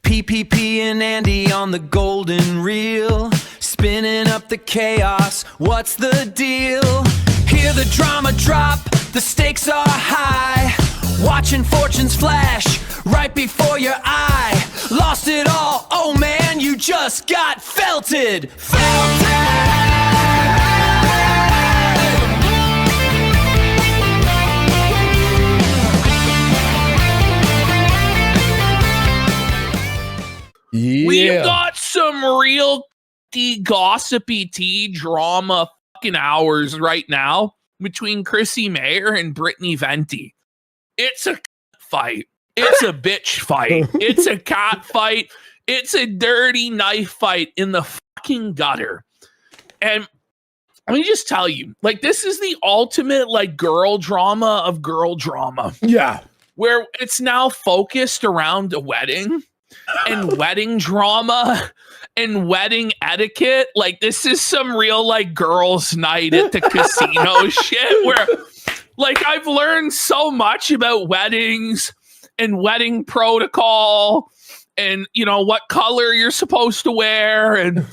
PPP and Andy on the golden reel, spinning up the chaos. What's the deal? Hear the drama drop, the stakes are high. Watching fortunes flash right before your eye. Lost it all, oh man, you just got felted. Yeah. We've got some real gossipy tea drama fucking hours right now between Chrissie Mayr and Brittany Venti. It's a fight. It's a bitch fight. It's a cat fight. It's a dirty knife fight in the fucking gutter. And let me just tell you, like, this is the ultimate, like, girl drama of girl drama. Yeah. Where it's now focused around a wedding and wedding drama and wedding etiquette. Like, this is some real, like, girls' night at the casino shit where, like, I've learned so much about weddings and wedding protocol and, you know, what color you're supposed to wear and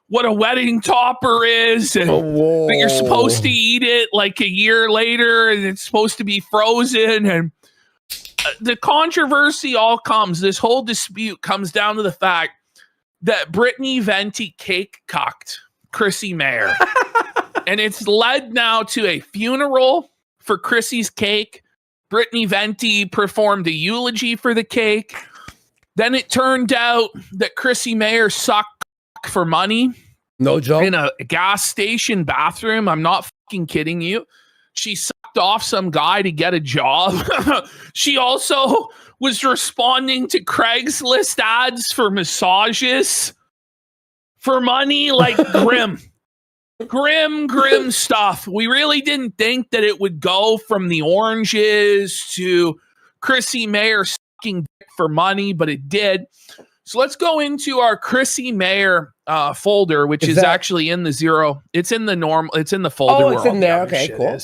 what a wedding topper is and that you're supposed to eat it like a year later and it's supposed to be frozen. And the controversy this whole dispute comes down to the fact that Brittany Venti cake cucked Chrissie Mayr. And it's led now to a funeral for Chrissie's cake. Brittany Venti performed a eulogy for the cake. Then it turned out that Chrissie Mayr sucked for money. No joke. In a gas station bathroom. I'm not fucking kidding you. She sucked off some guy to get a job. She also was responding to Craigslist ads for massages for money. Like, grim stuff. We really didn't think that it would go from the oranges to Chrissie Mayr sucking dick for money, but it did. So let's go into our Chrissie Mayr folder, which is actually in the zero. It's in the normal. It's in the folder. Oh, it's in there. Okay, cool.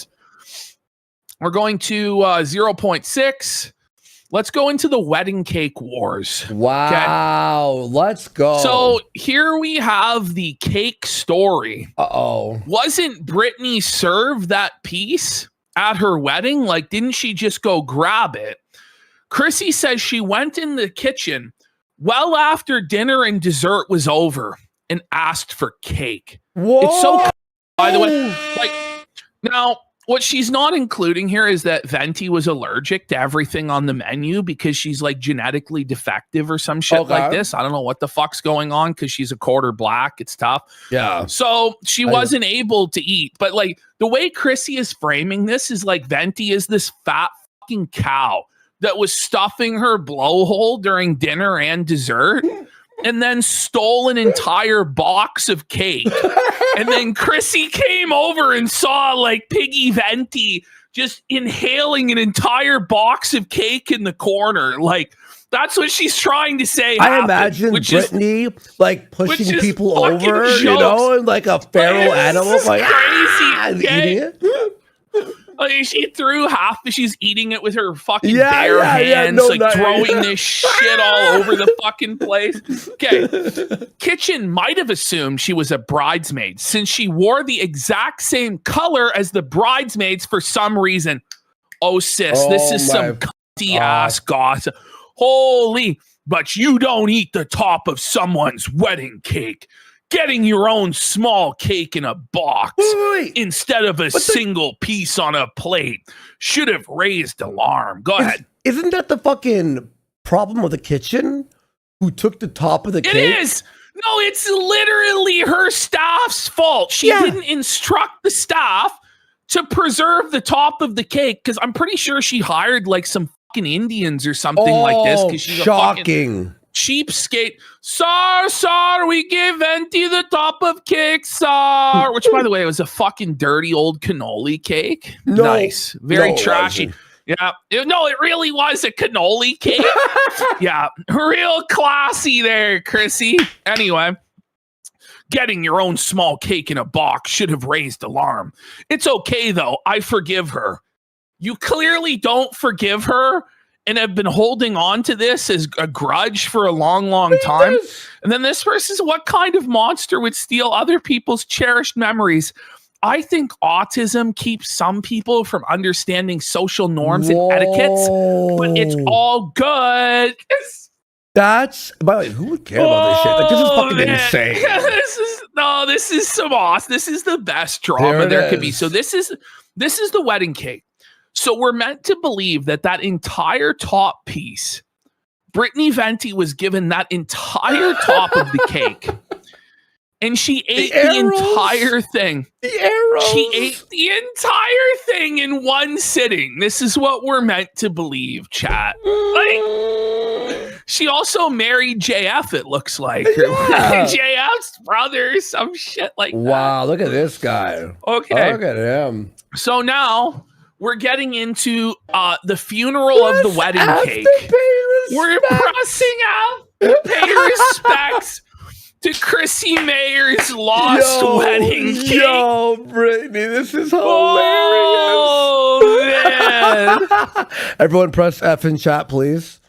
We're going to 0.6. Let's go into the wedding cake wars. Wow. Okay? Let's go. So here we have the cake story. Uh-oh. Wasn't Brittany served that piece at her wedding? Like, didn't she just go grab it? Chrissie says she went in the kitchen well after dinner and dessert was over and asked for cake. Whoa. It's so, by the way, like, now what she's not including here is that Venti was allergic to everything on the menu because she's like genetically defective or some shit like this. I don't know what the fuck's going on because she's a quarter black. It's tough. Yeah. So she wasn't able to eat. But like the way Chrissie is framing this is like Venti is this fat fucking cow that was stuffing her blowhole during dinner and dessert and then stole an entire box of cake. And then Chrissie came over and saw like Piggy Venti just inhaling an entire box of cake in the corner. Like, that's what she's trying to say. I imagine Brittany like pushing people over, jokes. You know, and like a feral animal, like crazy, eating it. Like, she threw half, she's eating it with her fucking bare hands, throwing this shit all over the fucking place. Okay. Kitchen might have assumed she was a bridesmaid since she wore the exact same color as the bridesmaids for some reason. Oh, sis, this is some cunty ass gossip. Holy, but you don't eat the top of someone's wedding cake. Getting your own small cake in a box instead of a single piece on a plate should have raised alarm. Go ahead. Isn't that the fucking problem of the kitchen? Who took the top of the cake? It is. No, it's literally her staff's fault. She didn't instruct the staff to preserve the top of the cake because I'm pretty sure she hired like some fucking Indians or something like this. Because she's shocking. Cheapskate. Sir, we gave Venti the top of cake, sir. Which, by the way, was a fucking dirty old cannoli cake. No, nice. Very trashy. Yeah. It really was a cannoli cake. Yeah. Real classy there, Chrissie. Anyway, getting your own small cake in a box should have raised alarm. It's okay, though. I forgive her. You clearly don't forgive her. and have been holding on to this as a grudge for a long, long time. And then this person's, what kind of monster would steal other people's cherished memories? I think autism keeps some people from understanding social norms and etiquettes, but it's all good. That's, by the way, who would care about this shit? Like, this is fucking insane. This is some awesome. This is the best drama there could be. So this is the wedding cake. So we're meant to believe that entire top piece, Brittany Venti was given that entire top of the cake. And she ate the entire thing. The arrows. She ate the entire thing in one sitting. This is what we're meant to believe, chat. Like, she also married JF, it looks like. Yeah. JF's brother, some shit like that. Wow, look at this guy. Okay. Look at him. So now we're getting into the funeral of the wedding cake. We're pressing out to pay respects to Chrissie Mayr's lost wedding cake. Yo, Brittany, this is hilarious. Oh, man. Everyone press F in chat, please.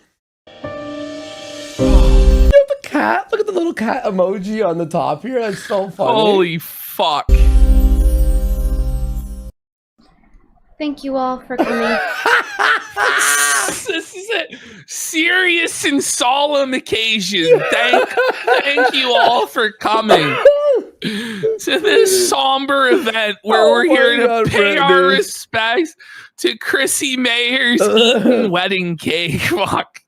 The cat. Look at the little cat emoji on the top here. That's so funny. Holy fuck. Thank you all for coming. This is a serious and solemn occasion. Thank you all for coming to this somber event where we're here to pay our respects to Chrissie Mayr's eaten wedding cake. Fuck.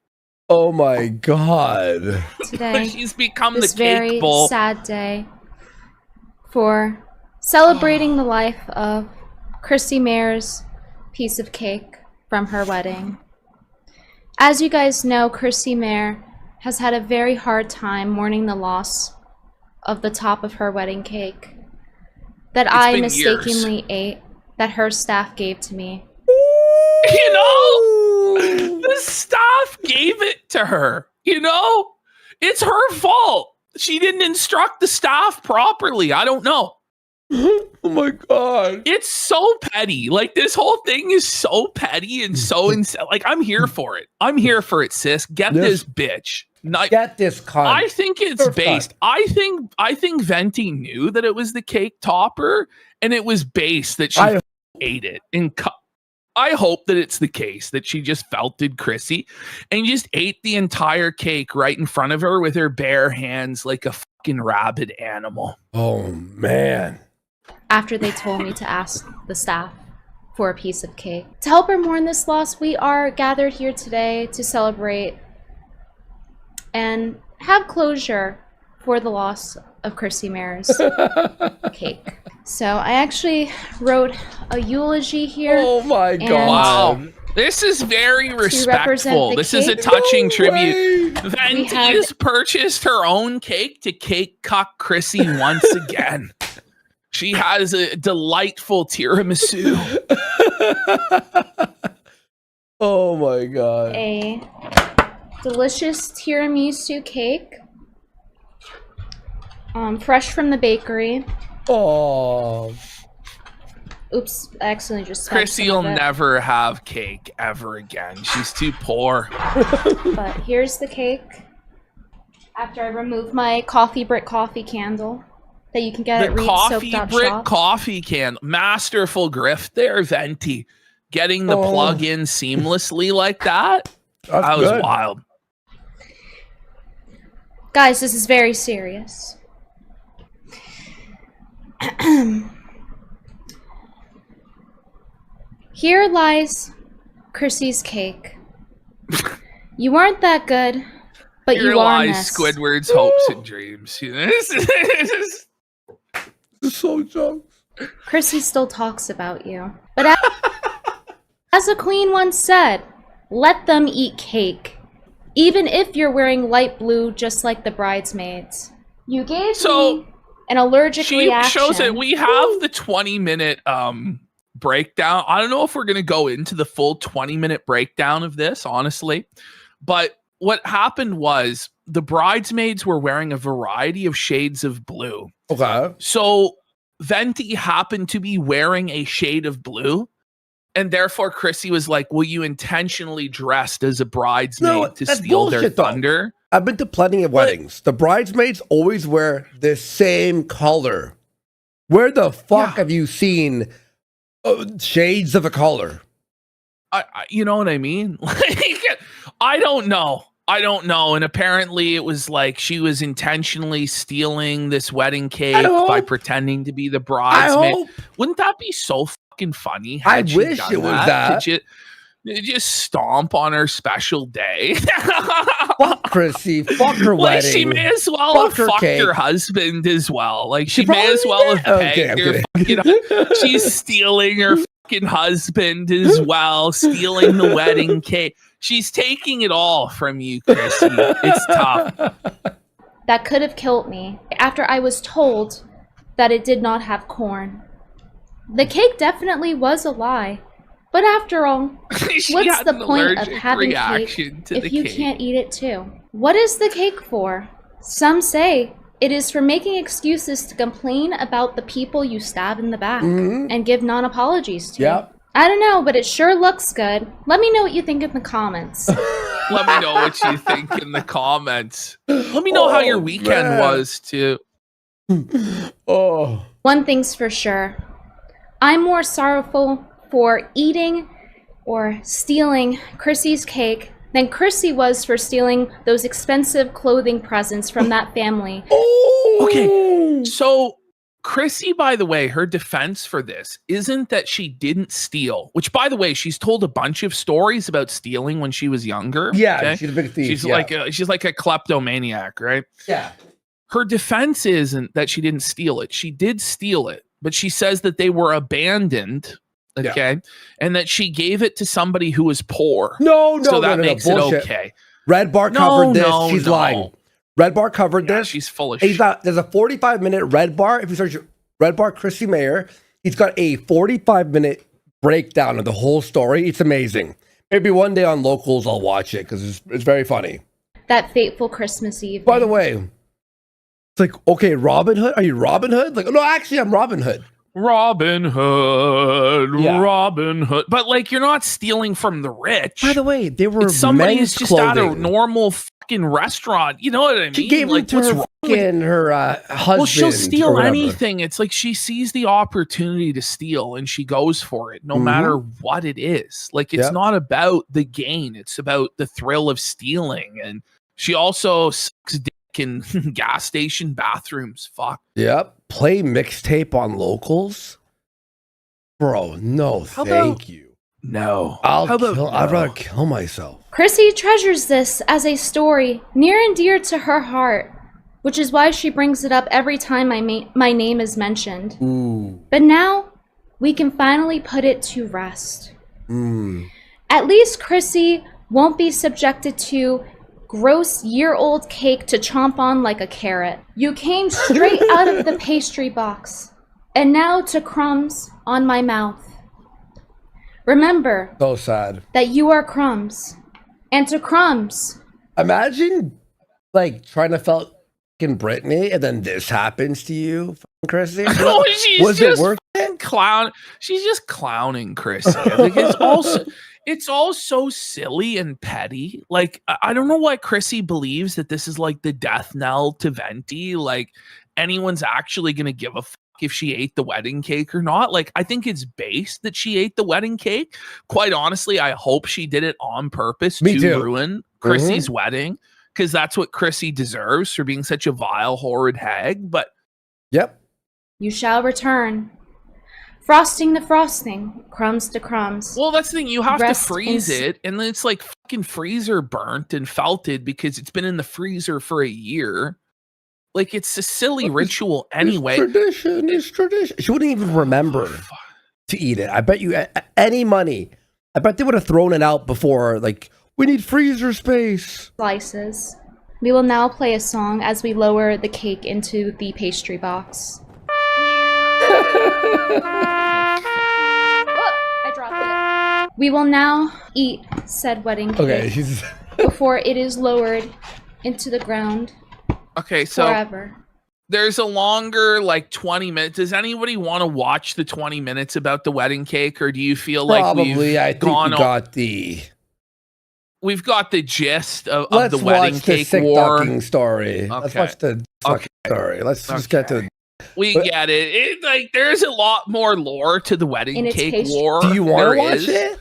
Oh my god. Today, she's become this the cake very bowl. sad day for celebrating the life of Chrissie Mayr's piece of cake from her wedding. As you guys know, Chrissie Mayr has had a very hard time mourning the loss of the top of her wedding cake that I mistakenly ate, that her staff gave to me. You know, the staff gave it to her. You know, it's her fault. She didn't instruct the staff properly. I don't know. Oh my god. It's so petty. Like, this whole thing is so petty and so insane. Like, I'm here for it. I'm here for it, sis. Get this bitch. Get this cunt. I think it's based. I think Venti knew that it was the cake topper, and it was based that she ate it. And I hope that it's the case that she just felted Chrissie and just ate the entire cake right in front of her with her bare hands like a fucking rabid animal. Oh man. After they told me to ask the staff for a piece of cake. To help her mourn this loss, we are gathered here today to celebrate and have closure for the loss of Chrissie Mayr's cake. So I actually wrote a eulogy here. Oh my god. Wow. This is very respectful. This is a touching tribute. Venti has purchased her own cake to cake cuck Chrissie once again. She has a delightful tiramisu. Oh my god. A delicious tiramisu cake. Fresh from the bakery. Oh. Oops, I accidentally just spent Chrissie will never have cake ever again. She's too poor. But here's the cake. After I remove my coffee brick coffee candle that you can get at coffee brick shop. coffee candle. Masterful grift there, Venti. Getting the plug in seamlessly like that. That was wild. Guys, this is very serious. Here lies Chrissie's cake. You weren't that good, but Here you are lies Squidward's hopes and dreams. This is so jokes. Chrissie still talks about you. But as a queen once said, let them eat cake. Even if you're wearing light blue just like the bridesmaids. You gave me an allergic reaction. She shows that we have the 20-minute breakdown. I don't know if we're going to go into the full 20-minute breakdown of this, honestly. But what happened was the bridesmaids were wearing a variety of shades of blue. Okay. So Venti happened to be wearing a shade of blue And therefore, Chrissie was like, "Will you intentionally dressed as a bridesmaid to that's steal their bullshit, though. thunder?" I've been to plenty of weddings. The bridesmaids always wear the same color. Where the fuck have you seen shades of a color? You know what I mean? Like, I don't know. And apparently it was like she was intentionally stealing this wedding cake by pretending to be the bridesmaid. Wouldn't that be so fucking funny? I wish it was that. Just stomp on her special day. Fuck Chrissie. Fuck her like wedding. She may as well have fucked her husband as well. Like she may as well have pegged her fucking, she's stealing her fucking husband as well, stealing the wedding cake. She's taking it all from you, Chrissie. It's tough. That could have killed me after I was told that it did not have corn. The cake definitely was a lie. But after all, what's the point of having cake if you can't eat it too? What is the cake for? Some say it is for making excuses to complain about the people you stab in the back and give non-apologies to. Yep. I don't know, but it sure looks good. Let me know what you think in the comments. Let me know what you think in the comments. Let me know how your weekend was too. One thing's for sure. I'm more sorrowful for eating or stealing Chrissie's cake than Chrissie was for stealing those expensive clothing presents from that family. Okay, so Chrissie, by the way, her defense for this isn't that she didn't steal, which, by the way, she's told a bunch of stories about stealing when she was younger. Yeah, okay? she's a big thief. She's like a kleptomaniac, right? Yeah. Her defense isn't that she didn't steal it. She did steal it, but she says that they were abandoned. Okay, and that she gave it to somebody who was poor. So that makes it okay. Red Bar covered this. She's lying. Red Bar covered this. She's full of shit. There's a 45-minute Red Bar. If you search Red Bar Chrissie Mayr, he's got a 45-minute breakdown of the whole story. It's amazing. Maybe one day on Locals I'll watch it because it's very funny. That fateful Christmas Eve. By the way, it's like, okay, Robin Hood? Are you Robin Hood? Like, no, actually, I'm Robin Hood. Robin Hood, Robin Hood. But like, you're not stealing from the rich. By the way, they were somebody who's just at a normal fucking restaurant. You know what I mean? She gave it to her husband. Well, she'll steal anything. It's like she sees the opportunity to steal and she goes for it, no matter what it is. Like, it's not about the gain; it's about the thrill of stealing. And she also sucks dick in gas station bathrooms. Fuck. Yep. Play mixtape on Locals, bro. No, thank you. No, I'd rather kill myself. Chrissie treasures this as a story near and dear to her heart, which is why she brings it up every time my name is mentioned. But now we can finally put it to rest. At least Chrissie won't be subjected to gross year-old cake to chomp on like a carrot. You came straight out of the pastry box, and now to crumbs on my mouth. Remember, so sad that you are crumbs, and to crumbs. Imagine, like, trying to fucking Britney, and then this happens to you, Chrissie. No, was it worth it? She's just clowning Chrissie. Like, it's all so silly and petty. Like, I don't know why Chrissie believes that this is like the death knell to Venti. Like, anyone's actually going to give a fuck if she ate the wedding cake or not. Like, I think it's based that she ate the wedding cake. Quite honestly, I hope she did it on purpose to ruin Chrissie's wedding, because that's what Chrissie deserves for being such a vile, horrid hag. But you shall return. Frosting to frosting, crumbs to crumbs. Well, that's the thing. You have to freeze it, and then it's like fucking freezer burnt and felted because it's been in the freezer for a year. Like, it's a silly ritual anyway. It's tradition. She wouldn't even remember to eat it. I bet you any money. I bet they would have thrown it out before. Like, we need freezer space. Slices. We will now play a song as we lower the cake into the pastry box. I dropped it. We will now eat said wedding cake before it is lowered into the ground. Okay, so forever. there's a longer, like 20 minutes. Does anybody want to watch the 20 minutes about the wedding cake, or do you feel like Probably. I think we got the. We've got the gist of Let's the wedding watch cake the sick war. ducking story. Okay. Let's watch the fucking story. Let's just get to. We get it. Like, there's a lot more lore to the wedding cake war. Do you want to watch it?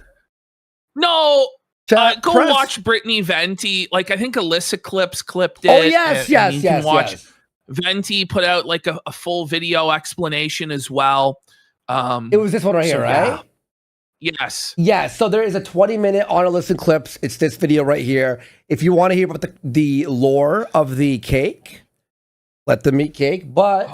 No. Go press. watch Brittany Venti. Like, I think Alyssa clipped it. Oh yes, yes, you yes, can watch yes. Venti put out like a full video explanation as well. It was this one right here, right? Yes. Yes. So there is a 20-minute on a listen clips. It's this video right here. If you want to hear about the lore of the cake, let them eat cake. But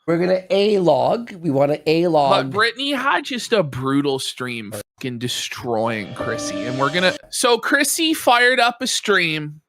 we're gonna A-log. We want to A-log. But Brittany had just a brutal stream fucking destroying Chrissie. And we're gonna so Chrissie fired up a stream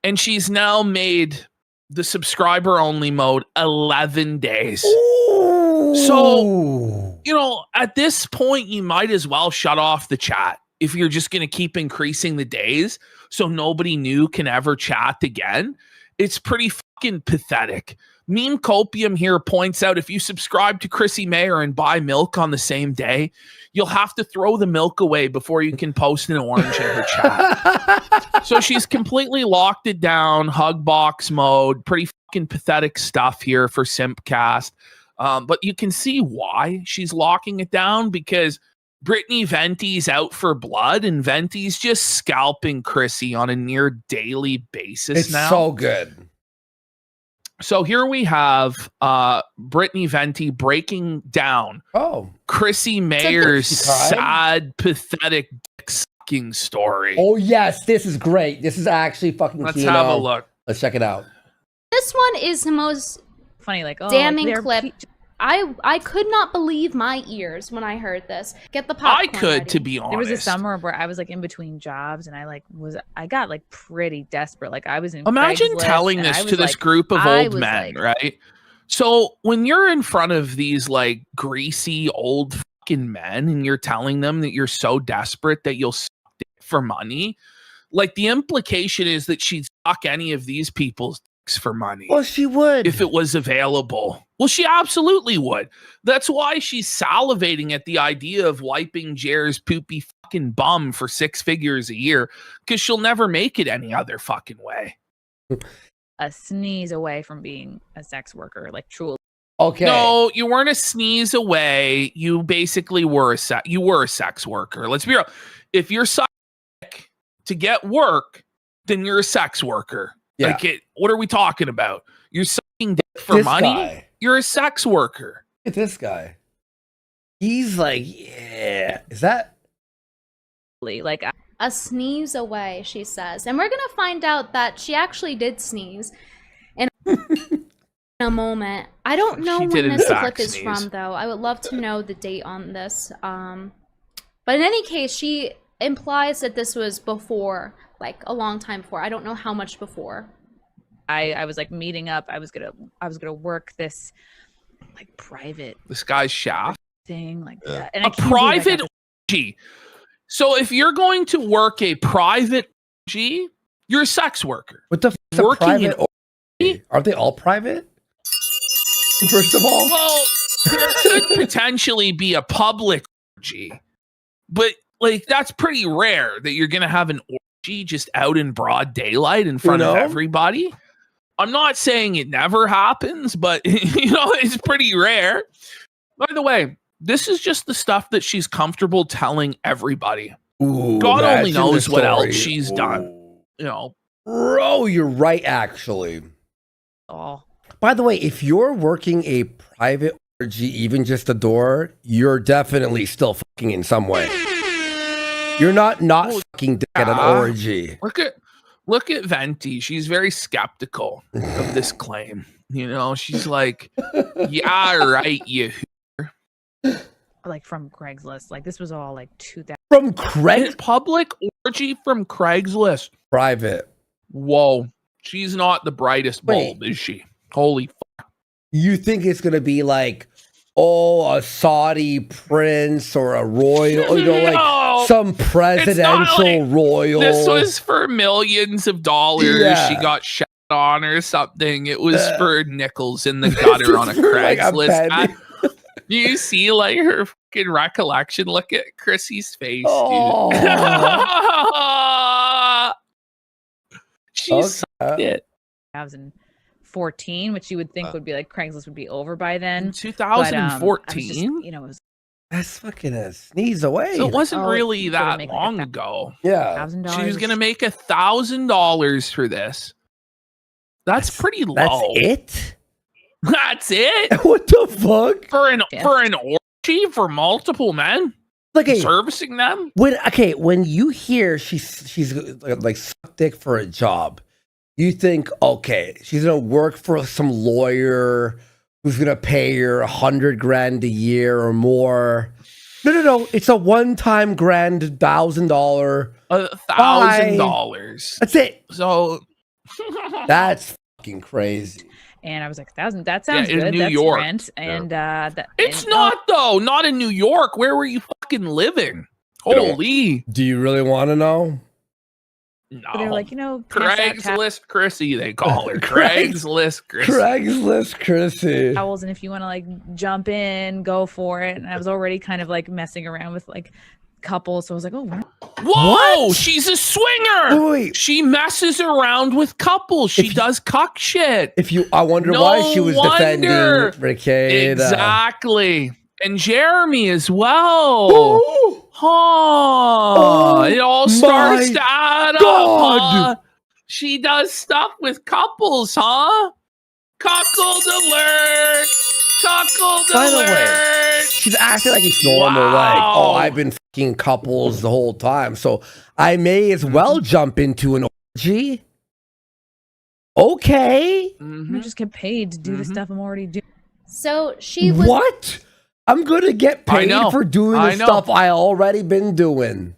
and she's now made the subscriber only mode 11 days. Ooh. So, you know, at this point, you might as well shut off the chat if you're just going to keep increasing the days so nobody new can ever chat again. It's pretty fucking pathetic. Meme Copium here points out if you subscribe to Chrissie Mayr and buy milk on the same day, you'll have to throw the milk away before you can post an orange in her chat. So she's completely locked it down, hug box mode, pretty fucking pathetic stuff here for Simpcast. But you can see why she's locking it down, because Brittany Venti's out for blood and Venti's just scalping Chrissie on a near daily basis It's now. so good. So here we have Brittany Venti breaking down Chrissie Mayr's sad, pathetic dick sucking story. Oh yes, this is great. This is actually fucking. Let's have a look. Let's check it out. This one is the most funny, like damning clip. I could not believe my ears when I heard this. Get the popcorn. I could, ready. to be honest. There was a summer where I was like in between jobs, and I got like pretty desperate. Like I was in. Imagine Craigslist, telling this to this group of old men, right? So when you're in front of these like greasy old fucking men, and you're telling them that you're so desperate that you'll suck dick for money, like the implication is that she'd suck any of these people's dicks for money. Well, she would if it was available. Well, she absolutely would. That's why she's salivating at the idea of wiping Jer's poopy fucking bum for 6 figures a year, because she'll never make it any other fucking way. A sneeze away from being a sex worker, like truly. Okay. No, you weren't a sneeze away. You basically were a sex worker. Let's be real. If you're sucking dick to get work, then you're a sex worker. Yeah. Like, what are we talking about? You're sucking dick for money? Guy. You're a sex worker. Look at this guy. He's like, yeah. Is that like a sneeze away, she says. And we're gonna find out that she actually did sneeze in a moment. I don't know when this clip is from, though. I would love to know the date on this. But in any case, she implies that this was before, like a long time before. I don't know how much before. I was like meeting up. I was gonna work this like private this guy's shaft thing like that. And a private orgy. So if you're going to work a private orgy, you're a sex worker. what the f- Working private in orgy? Aren't they all private? First of all, well, there could potentially be a public orgy, but like that's pretty rare that you're gonna have an orgy just out in broad daylight in front of everybody. I'm not saying it never happens, but you know, it's pretty rare. By the way, this is just the stuff that she's comfortable telling everybody. Ooh, God only imagine knows the what story. else she's done. You know, Bro, you're right, actually. Oh, By the way, if you're working a private orgy, even just a door, you're definitely still fucking in some way. You're not fucking dick at an orgy. Look at Venti. She's very skeptical of this claim. You know, she's like, yeah, right, you. like from Craigslist. Like this was all like 2000. From Craigslist? Public orgy from Craigslist. Private. Whoa. She's not the brightest bulb, is she? Holy fuck. You think it's going to be like, oh, a Saudi prince or a royal, you know, like some presidential royal. This was for millions of dollars. Yeah. She got shafted on or something. It was for nickels in the gutter on a Like a Craigslist. penny. Do you see like her fucking recollection? Look at Chrissie's face, Oh. dude. She sucked it. 2014, which you would think would be like Craigslist would be over by In then. But, 2014. it was That's fucking a sneeze away. So it wasn't Oh, really you gotta that make, like, long ago. yeah. $1,000. She was gonna make $1,000 for this. That's pretty low. That's it? That's it What the fuck? for an Yeah. orgy for multiple men Like servicing them. when you hear she's like suck dick for a job, you think, okay, she's gonna work for some lawyer who's gonna pay her $100,000 a year or more. No. It's a one-time $1,000. $1,000. That's it. So That's fucking crazy. And I was like, 1,000. That sounds in good. New That's York. rent. And it's and- not though. Not in New York. Where were you fucking living? You know- Holy Do you really want to know? no. But they were like, pass out Craigslist Chrissy, they call her. Craigslist Chrissy. Craigslist Chrissy. towels, and if you want to like jump in, go for it. And I was already kind of like messing around with like couples, so I was like, oh, Whoa, What? she's a swinger. Wait. She messes around with couples. She does cuck shit. I wonder No why she was defending wonder. Ricada. Exactly. And Jeremy as well. Ooh. Oh, it all starts my to add up. God. Huh? She does stuff with couples, huh? Cuckold alert! Cuckold By the way, alert! she's acting like it's normal. Like, Wow. I've been fucking couples the whole time, so I may as well jump into an orgy. Okay. I just get paid to do the stuff I'm already doing. So she was What? I'm gonna get I paid know. for doing I the know. stuff I already been doing.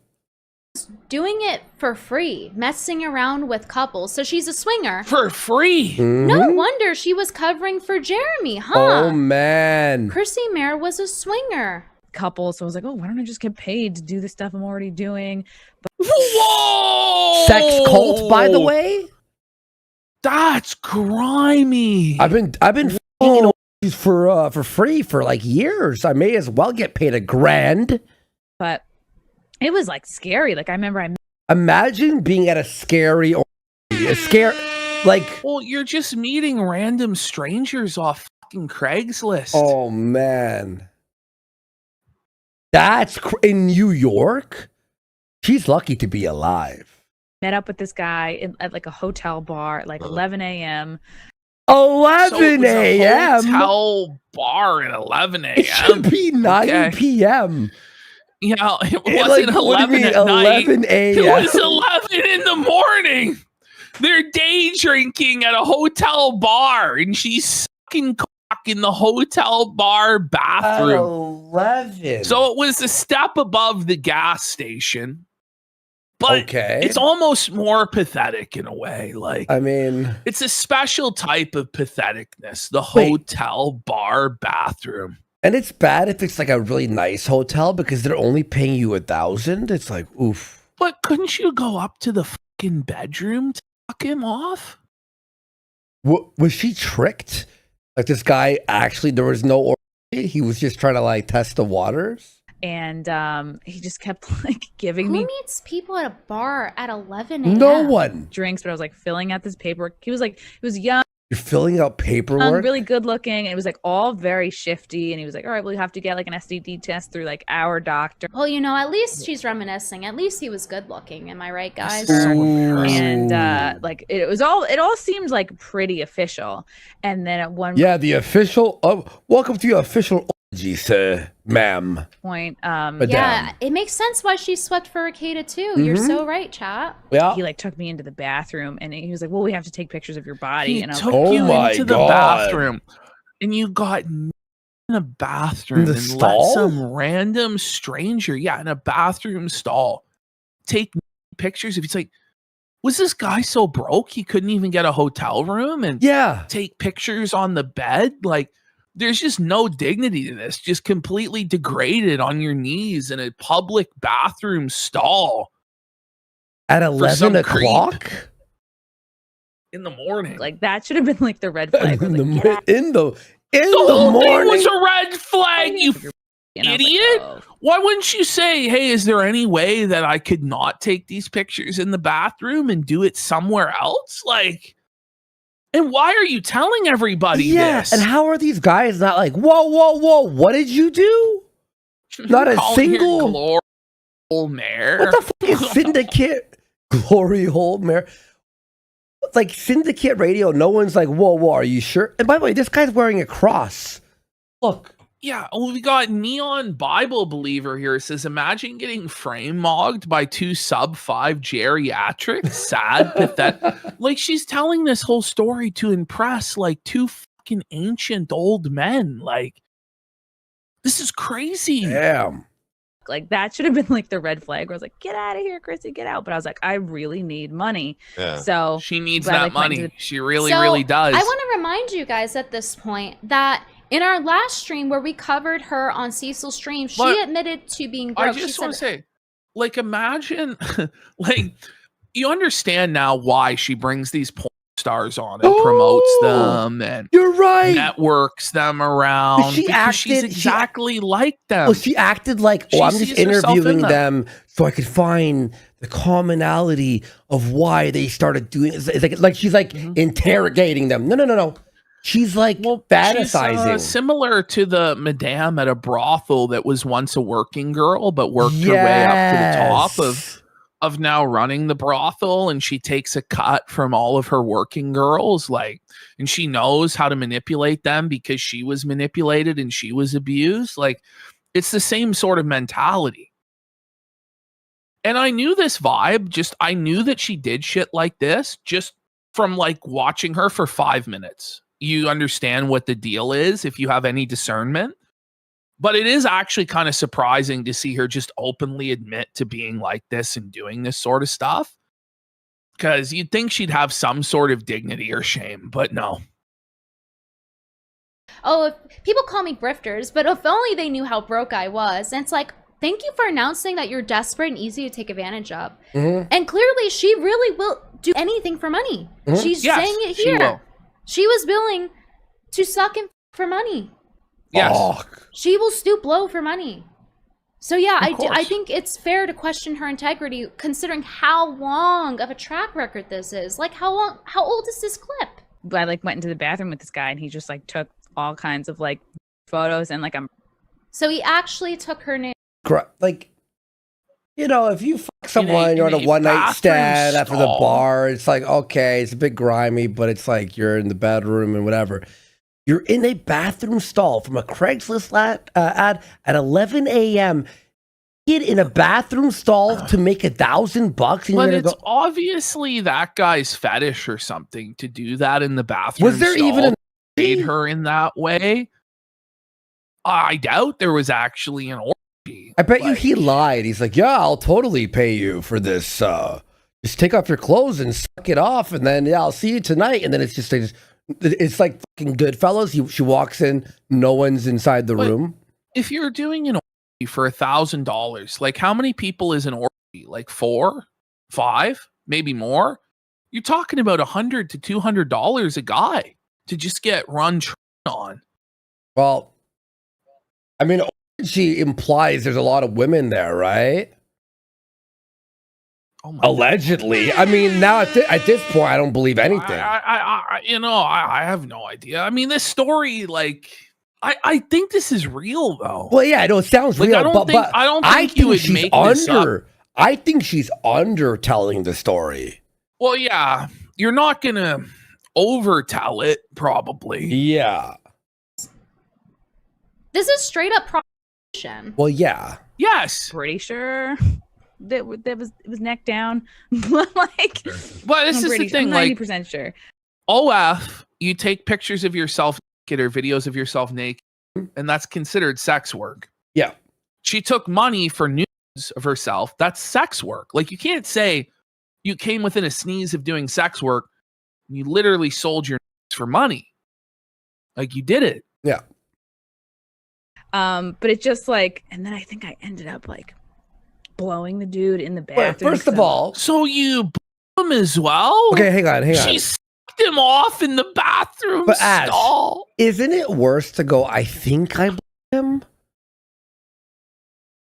doing it for free, messing around with couples. So she's a swinger. For free. No Mhm. wonder she was covering for Jeremy, huh? Oh man. Chrissy Mayr was a swinger. Couple, so I was like, oh, why don't I just get paid to do the stuff I'm already doing? Whoa! Sex cult, by the way. That's grimy. I've been fucking orgies for free for like years. I may as well get paid $1,000. But it was like scary. Like I remember Imagine being at a scary orgy. Like, Well, you're just meeting random strangers off fucking Craigslist. oh man. That's in New York. She's lucky to be alive. met up with this guy at like a hotel bar at like 11 a.m. 11 a.m. Hotel bar at 11 It should a.m. be 9 Okay. p.m. Yeah, it Like, wasn't what do you 11 mean, at night. 11 It a.m. was 11 in the morning. They're day drinking at a hotel bar, and she's sucking cock in the hotel bar At bathroom. 11. So it was a step above the gas station. But okay. it's almost more pathetic in a way. Like, I mean, it's a special type of patheticness, the Wait. hotel bar bathroom. and it's bad if it's like a really nice hotel because they're only paying you 1,000. It's like, oof. But couldn't you go up to the fucking bedroom to fuck him off? Was she tricked? Like this guy actually, there was no orgy. He was just trying to like test the waters. And he just kept like giving Who me meets people at a bar at 11 a.m.? No one. drinks, but I was like filling out this paperwork. He was young, You're filling out paperwork. really good looking, and it was like all very shifty. And he was like, all right, well, you have to get like an STD test through like our doctor. Well, you know, at least she's reminiscing. At least he was good looking. Am I right, guys? So Ooh. embarrassing. And like it all seemed like pretty official. And then at one Yeah, the official. Welcome to your official orgy, sir, ma'am. point, Madame. Yeah, it makes sense why she swept for Ricada too. You're so right, chat. Yeah. he like took me into the bathroom, and he was like, well, we have to take pictures of your body. He And I was took like, Oh you my into the God. bathroom, and you got in a bathroom In the and stall? let some random stranger, in a bathroom stall, take pictures of. It's like, was this guy so broke he couldn't even get a hotel room and Yeah. take pictures on the bed? Like, there's just no dignity to this. Just completely degraded on your knees in a public bathroom stall. At some 11 creep. o'clock? in the morning. Like that should have been like the red flag. in Like, the, get out in the the whole thing morning. was a red flag, you of here. And I was like, idiot. oh. Why wouldn't you say, hey, is there any way that I could not take these pictures in the bathroom and do it somewhere else? Like, and why are you telling everybody this? And how are these guys not like, whoa, whoa, whoa, what did you do? Not a Calling her single. glory hole Mayr. What the fuck is syndicate glory hole, Mayr? Like syndicate radio, no one's like, whoa, whoa, are you sure? And by the way, this guy's wearing a cross. Look. Yeah, well, we got Neon Bible Believer here. It says, imagine getting frame mogged by 2 sub-5 geriatrics. Sad, pathetic. Like, she's telling this whole story to impress, like, 2 fucking ancient old men. Like, this is crazy. Damn. Like that should have been like the red flag where I was like, get out of here, Chrissy, get out. But I was like, I really need money. Yeah. So She needs But I, that like, went money. to She really, So, really does. I want to remind you guys at this point that in our last stream where we covered her on Cecil's stream, she But admitted to being broke. I She just want to said, say, like, imagine, like, you understand now why she brings these porn stars on and promotes them and You're right. networks them around. She because she's acted- exactly like them. Well, she acted like, She I'm just sees herself in interviewing them so I could find the commonality of why they started doing it. It's like she's like interrogating them. No. She's like She's, fantasizing. similar to the madame at a brothel that was once a working girl, but worked her way up to the top of now running the brothel, and she takes a cut from all of her working girls, like, and she knows how to manipulate them because she was manipulated and she was abused. Like, it's the same sort of mentality. And I knew this vibe, I knew that she did shit like this just from like watching her for 5 minutes. You understand what the deal is if you have any discernment. But it is actually kind of surprising to see her just openly admit to being like this and doing this sort of stuff. Because you'd think she'd have some sort of dignity or shame, but no. oh, if, people call me grifters, but if only they knew how broke I was. And it's like, thank you for announcing that you're desperate and easy to take advantage of. And clearly, she really will do anything for money. She's Yes, saying it she here. will. She was willing to suck and for money. Yes. Oh, She will stoop low for money. So yeah, I course. think it's fair to question her integrity considering how long of a track record this is. Like how old is this clip? I like went into the bathroom with this guy and he just like took all kinds of like photos and like So he actually took her name. like, you know, if you fuck someone, you're on in a a one night bathroom stand after the stall. bar. It's like, okay, it's a bit grimy, but it's like you're in the bedroom and whatever. You're in a bathroom stall from a Craigslist ad at 11 a.m. Kid in a bathroom stall to make $1,000, and But you're gonna it's go. obviously that guy's fetish or something to do that in the bathroom. Was there even stall, an made her in that way? I doubt there was actually an orgy. I bet you Like, he lied. He's like, yeah, I'll totally pay you for this. Just take off your clothes and suck it off, and then yeah, I'll see you tonight. And then it's just it's like fucking Goodfellas. She walks in, no one's inside the But- room. if you're doing an orgy for $1,000, like how many people is an orgy? Like 4, 5, maybe more? You're talking about $100 to $200 a guy to just get run on. Well, I mean, she implies there's a lot of women there, right? Oh my Allegedly. I mean, now at this point, I don't believe anything. I have no idea. I mean, this story, like, I think this is real though. Well, yeah, I know it sounds Like, real, I don't but think you would she's make this up. I think she's under telling the story. Well, yeah, you're not gonna overtell it, probably. Yeah. This is straight up prostitution. Well, yeah. Yes, pretty sure that it was neck down. Like, but this I'm is pretty, the thing. I'm Like, 90% sure. OF, you take pictures of yourself naked or videos of yourself naked, and that's considered sex work. Yeah. She took money for nudes of herself. That's sex work. Like, you can't say you came within a sneeze of doing sex work. You literally sold your nudes for money. Like, you did it. Yeah. But it's just like, and then I think I ended up like blowing the dude in the Wait, bathroom. first of so- all, So you blew him as well? okay, hang on. She him off in the bathroom But Ash, stall. isn't it worse to go, I think I him?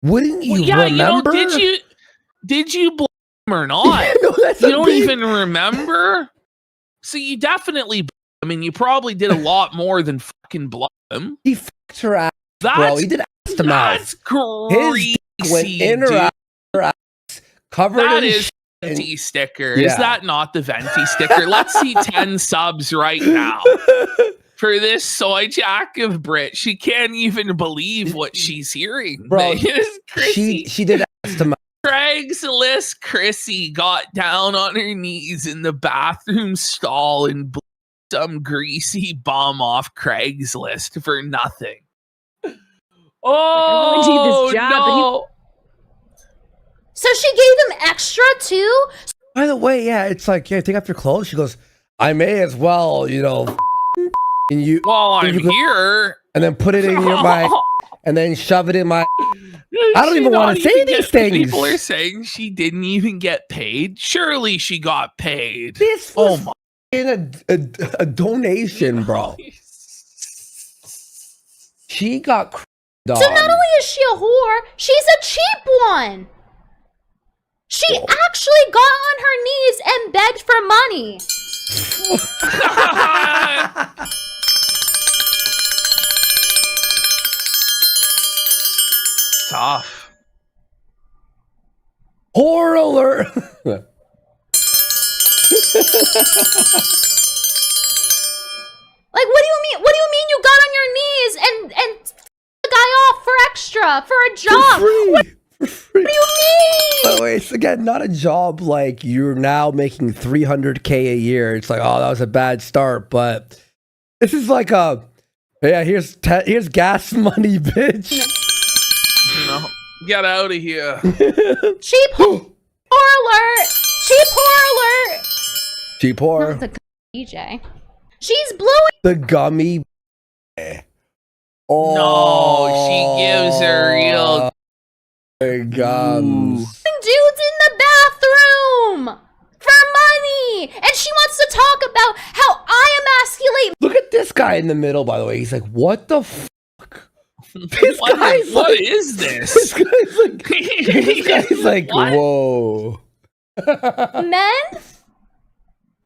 Wouldn't you remember? did you blame him or not? No, that's You a don't big- even remember? So you definitely, I mean, you probably did a lot more than fucking blame him. He fucked her ass, bro. That's, He did ass to mouth. that's crazy, His dick went in dude. her ass, covered That in is shit. venti sticker. Yeah. Is that not the venti sticker? Let's see 10 subs right now for this soy jack of Brit. She can't even believe what she's hearing. Bro, Chrissie. she did ass to mouth. Craigslist Chrissie got down on her knees in the bathroom stall and blew some greasy bum off Craigslist for nothing. Oh, I really need this job, but no. So she gave him extra too? By the way, yeah, it's like, yeah, take off your clothes. She goes, I may as well, you know, and you, While and I'm you go- here. and then put it in your my, and then shove it in my. I don't She even wanna not say even these get- things. People are saying she didn't even get paid. Surely she got paid. This Oh was my. in a donation, bro. She got. So not only is she a whore, she's a cheap one. She actually got on her knees and begged for money. Tough. Whore alert. Like, what do you mean? What do you mean you got on your knees and the guy off for extra for a job? For free. What do you mean? By the way, it's again not a job like you're now making $300K a year. It's like, oh, that was a bad start, but this is like a, yeah, here's gas money, bitch. No. Get out of here. Cheap whore alert! Cheap whore alert! Cheap whore. Not the DJ. She's blowing The gummy. Oh, No, she gives her real gums. dudes in the bathroom for money, and she wants to talk about how I emasculate. Look at this guy in the middle, by the way. He's like, what the fuck? This guy's What like, is this this? guy's like, this guy's like, What? whoa. Men?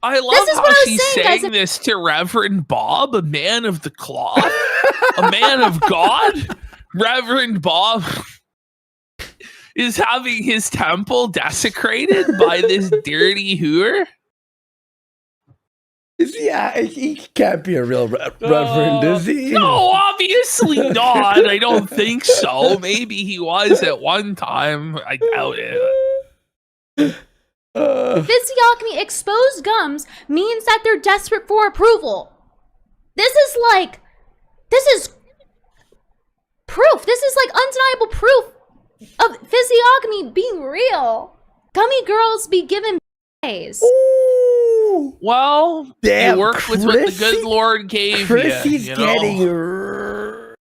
I love This is how what I was she's saying, saying guys. this to Reverend Bob, a man of the cloth, a man of God. Reverend Bob is having his temple desecrated by this dirty hooer. Yeah, he can't be a real reverend, is he? No, obviously not. I don't think so. Maybe he was at one time. I doubt it. Physiognomy exposed gums means that they're desperate for approval. This is proof. This is like undeniable proof of physiognomy being real. Gummy girls be given days. Ooh. Well, Damn, you worked with what the Chrissie- good Lord gave Chrissy's you. getting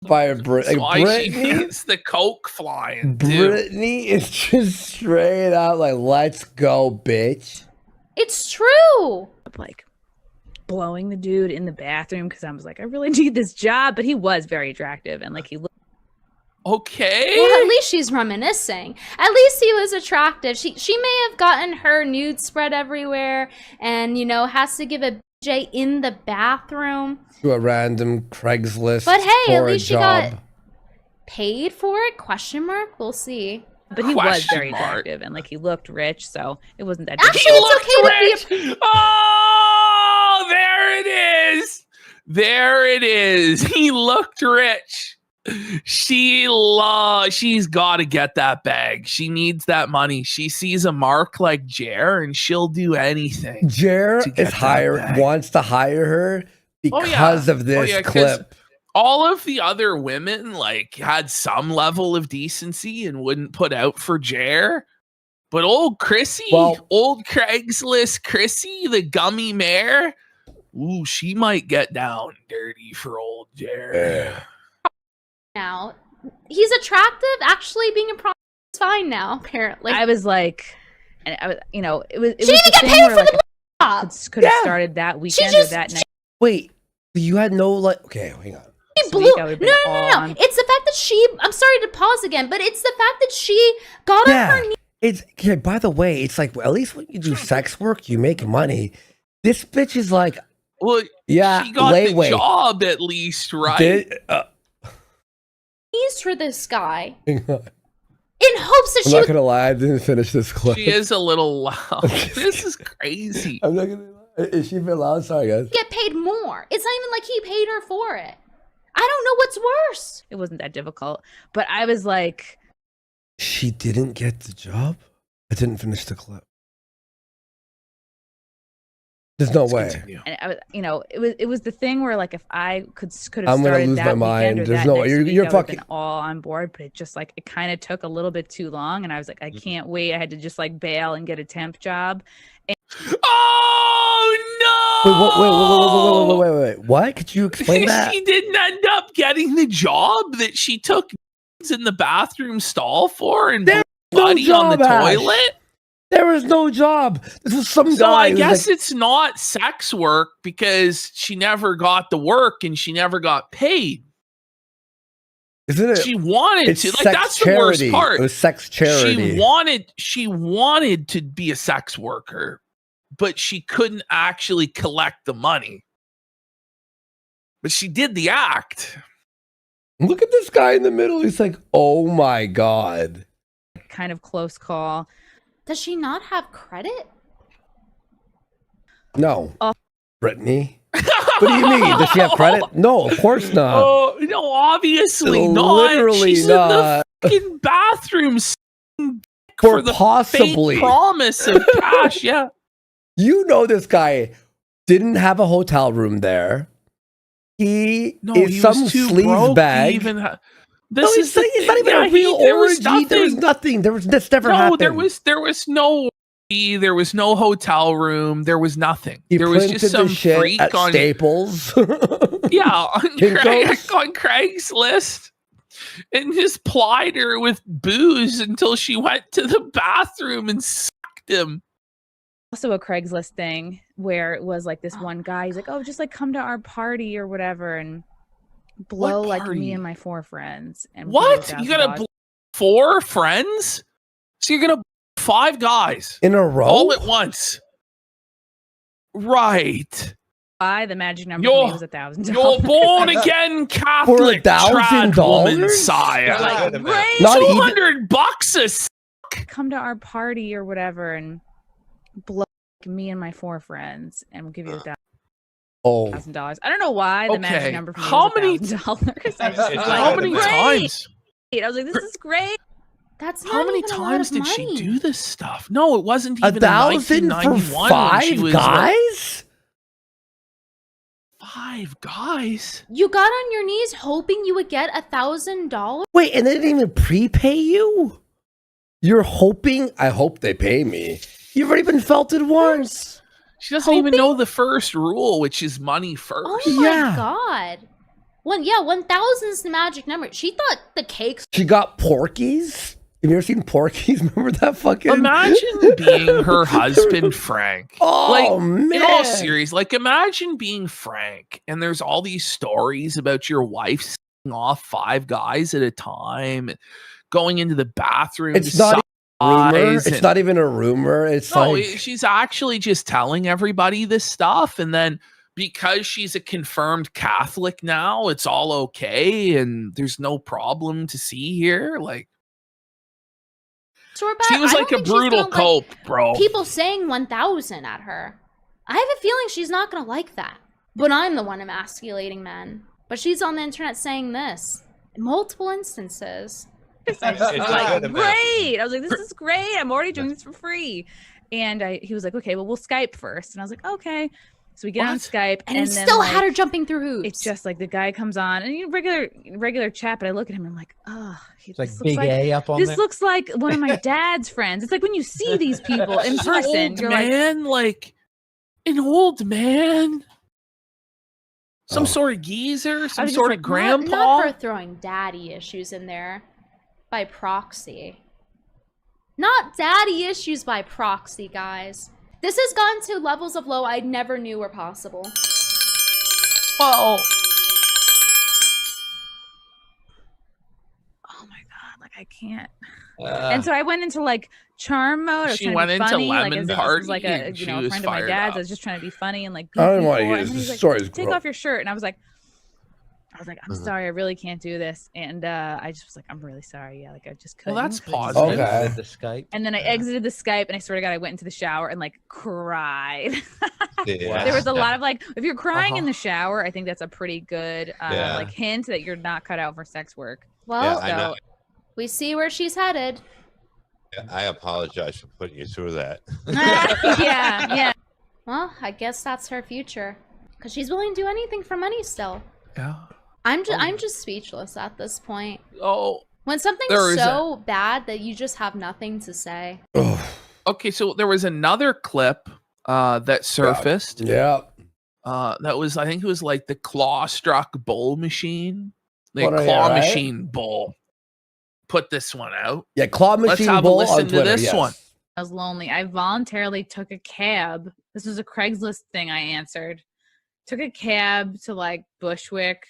by a That's why she Brittany. gets the coke flying, too. Brittany is just straight out like, let's go, bitch. It's true. like blowing the dude in the bathroom because I was like, I really need this job, but he was very attractive and like he looked. Okay. Well, at least she's reminiscing. At least he was attractive. She may have gotten her nude spread everywhere and, you know, has to give a BJ in the bathroom. To a random Craigslist. But hey, at for a least she job. got paid for it? Question mark? We'll see. But he was Question very mark. attractive and like he looked rich, so it wasn't that. Actually, it's okay to be. Oh, there it is. There it is. He looked rich. She's got to get that bag. She needs that money. She sees a mark like Jer and she'll do anything. Jer to get is that bag. wants to hire her because of this 'cause clip. all of the other women like had some level of decency and wouldn't put out for Jer. But old Chrissie, old Craigslist Chrissie, the gummy Mayr, ooh, she might get down dirty for old Jer. Now, he's attractive. Actually, being a prom is fine now. Apparently, I was like, and I was, you know, it was. she was didn't the get thing paid where, for like, the job. Could have Yeah. started that weekend just- or that night. Wait, you had no like. Okay, hang on. She blew. week, I No, would've no, been no, all no. on- It's the fact that she. I'm sorry to pause again, but it's the fact that she got on her Yeah, knees. it's okay. By the way, it's like at least when you do sex work, you make money. This bitch is like, Well, yeah, she got the layaway. job at least, right? For this guy Hang on. in hopes that I'm she not would gonna lie, I didn't finish this clip. She is a little loud. This is crazy. I'm not gonna lie. Is she been loud? Sorry, guys. get paid more. It's not even like he paid her for it. I don't know what's worse. It wasn't that difficult, but I was like, She didn't get the job. I didn't finish the clip. There's no Let's way. continue. and I was, it was the thing where like if I could have I'm gonna started lose that my weekend mind. or There's that no way. next You're- week, you're I would've fucking- been all on board, but it just like it kind of took a little bit too long, and I was like, I can't wait. I had to just like bail and get a temp job. Oh no! Wait. What? Could you explain that? She didn't end up getting the job that she took in the bathroom stall for and There's no buddy on the job, Ash. toilet. There was no job. This was some So guy. I who was guess like, it's not sex work because she never got the work and she never got paid. isn't it? She wanted It's to. Like sex that's the charity. worst part. It was sex charity. She wanted to be a sex worker, but she couldn't actually collect the money. But she did the act. Look at this guy in the middle. He's like, oh my god. Kind of close call. Does she not have credit? No. Oh. Brittany. What do you mean? Does she have credit? No, of course not. Oh no, obviously not. Literally She's not. in the fucking bathroom For the possibly. fake promise of cash. Yeah. You know this guy didn't have a hotel room there. He No, is he some was too sleaze broke to bag. even No, this it's, is the it's not thing. even Yeah, a real there was orgy. There was nothing. nothing. This never No, happened. there was no there was no hotel room. There was nothing. He there was printed just the some shit freak at on Staples. yeah on, Kinko's. on Craigslist and just plied her with booze until she went to the bathroom and sucked him. Also a Craigslist thing where it was like this one guy. He's like, oh, just like come to our party or whatever and blow like party? me and my 4 friends. And we'll give What? you You gotta $1,000. blow 4 friends? So you're gonna blow 5 guys In a row? all at once. Right. The magic number You're- for me was $1,000. You're born again Catholic trad woman, $1,000? sire. Like, great. Not even- $200 a s- Come to our party or whatever and blow like me and my 4 friends and we'll give you Oh. $1,000. I don't know why the Okay, magic number for me how was many- $1,000. I just was How like, many great. times? I was like, this is great. That's not How many even a lot times of did she money. do this stuff? No, it wasn't even 1,000 for 1991 when she 5 was guys? 5 guys. You got on your knees hoping you would get $1,000? Wait, and they didn't even prepay you? You're hoping? I hope they pay me. You've already been felted once. She doesn't even know the first rule, which is money first. Oh my Yeah. god. 1,000 is the magic number. She thought the cakes. She got Porkies. Have you ever seen Porkies? Remember that fucking? Imagine being her husband, Frank. Oh, like, man. in all serious, like imagine being Frank, and there's all these stories about your wife sucking off 5 guys at a time, going into the bathroom. It's to not suck a rumor. guys It's and- not even a rumor. It's No, like she's actually just telling everybody this stuff, and then because she's a confirmed Catholic now, it's all okay, and there's no problem to see here. Like Sorbat, she was I don't like a think she's brutal gonna like cope, bro. people saying 1,000 at her. I have a feeling she's not gonna like that. But I'm the one emasculating men. But she's on the internet saying this in multiple instances. I just was like, great. I was like, this is great. I'm already doing this for free. And he was like, okay, well, we'll Skype first. And I was like, okay. So we get on What? Skype, And he then, still like, had her jumping through hoops. It's just like the guy comes on and regular chat, but I look at him and I'm like, oh, It's like big A up on this there. looks like one of my dad's friends. It's like when you see these people in She's an person, old you're like, man, like an old man, some Oh. sort of geezer, some was just sort like, of not- grandpa. Not her throwing daddy issues in there by proxy. Not daddy issues by proxy, guys. This has gone to levels of low I never knew were possible. Well, Oh my god, like I can't. And so I went into like charm mode. I was She trying went to be into funny, like lemon as if this was like party a and you she know a was friend of my fired dad's. up. I was just trying to be funny and like. I don't goofy want to for- hear and this. then he's This like, story is take gross. off your shirt, and I was like, I'm sorry, I really can't do this, and I just was like, I'm really sorry, yeah, like I just couldn't. Well, that's 'cause I just- positive. Okay. The Skype. And then I exited the Skype, and I swear to God, I went into the shower and like cried. Yeah. There was a lot of like, if you're crying in Uh-huh. the shower, I think that's a pretty good Yeah. like hint that you're not cut out for sex work. Well, I know. we see where she's headed. I apologize for putting you through that. Yeah. Well, I guess that's her future. Because she's willing to do anything for money still. Yeah. I'm just speechless at this point. Oh, When something's There is so bad that you just have nothing to say. okay. So there was another clip that surfaced. Yeah. That was, I think it was like the claw struck bull machine. The What are you, claw right? machine bull. Put this one out. Yeah, Claw Let's Machine have a Bull listen on to Twitter. this yes. one. I was lonely. I voluntarily took a cab. This was a Craigslist thing I answered. Took a cab to like Bushwick.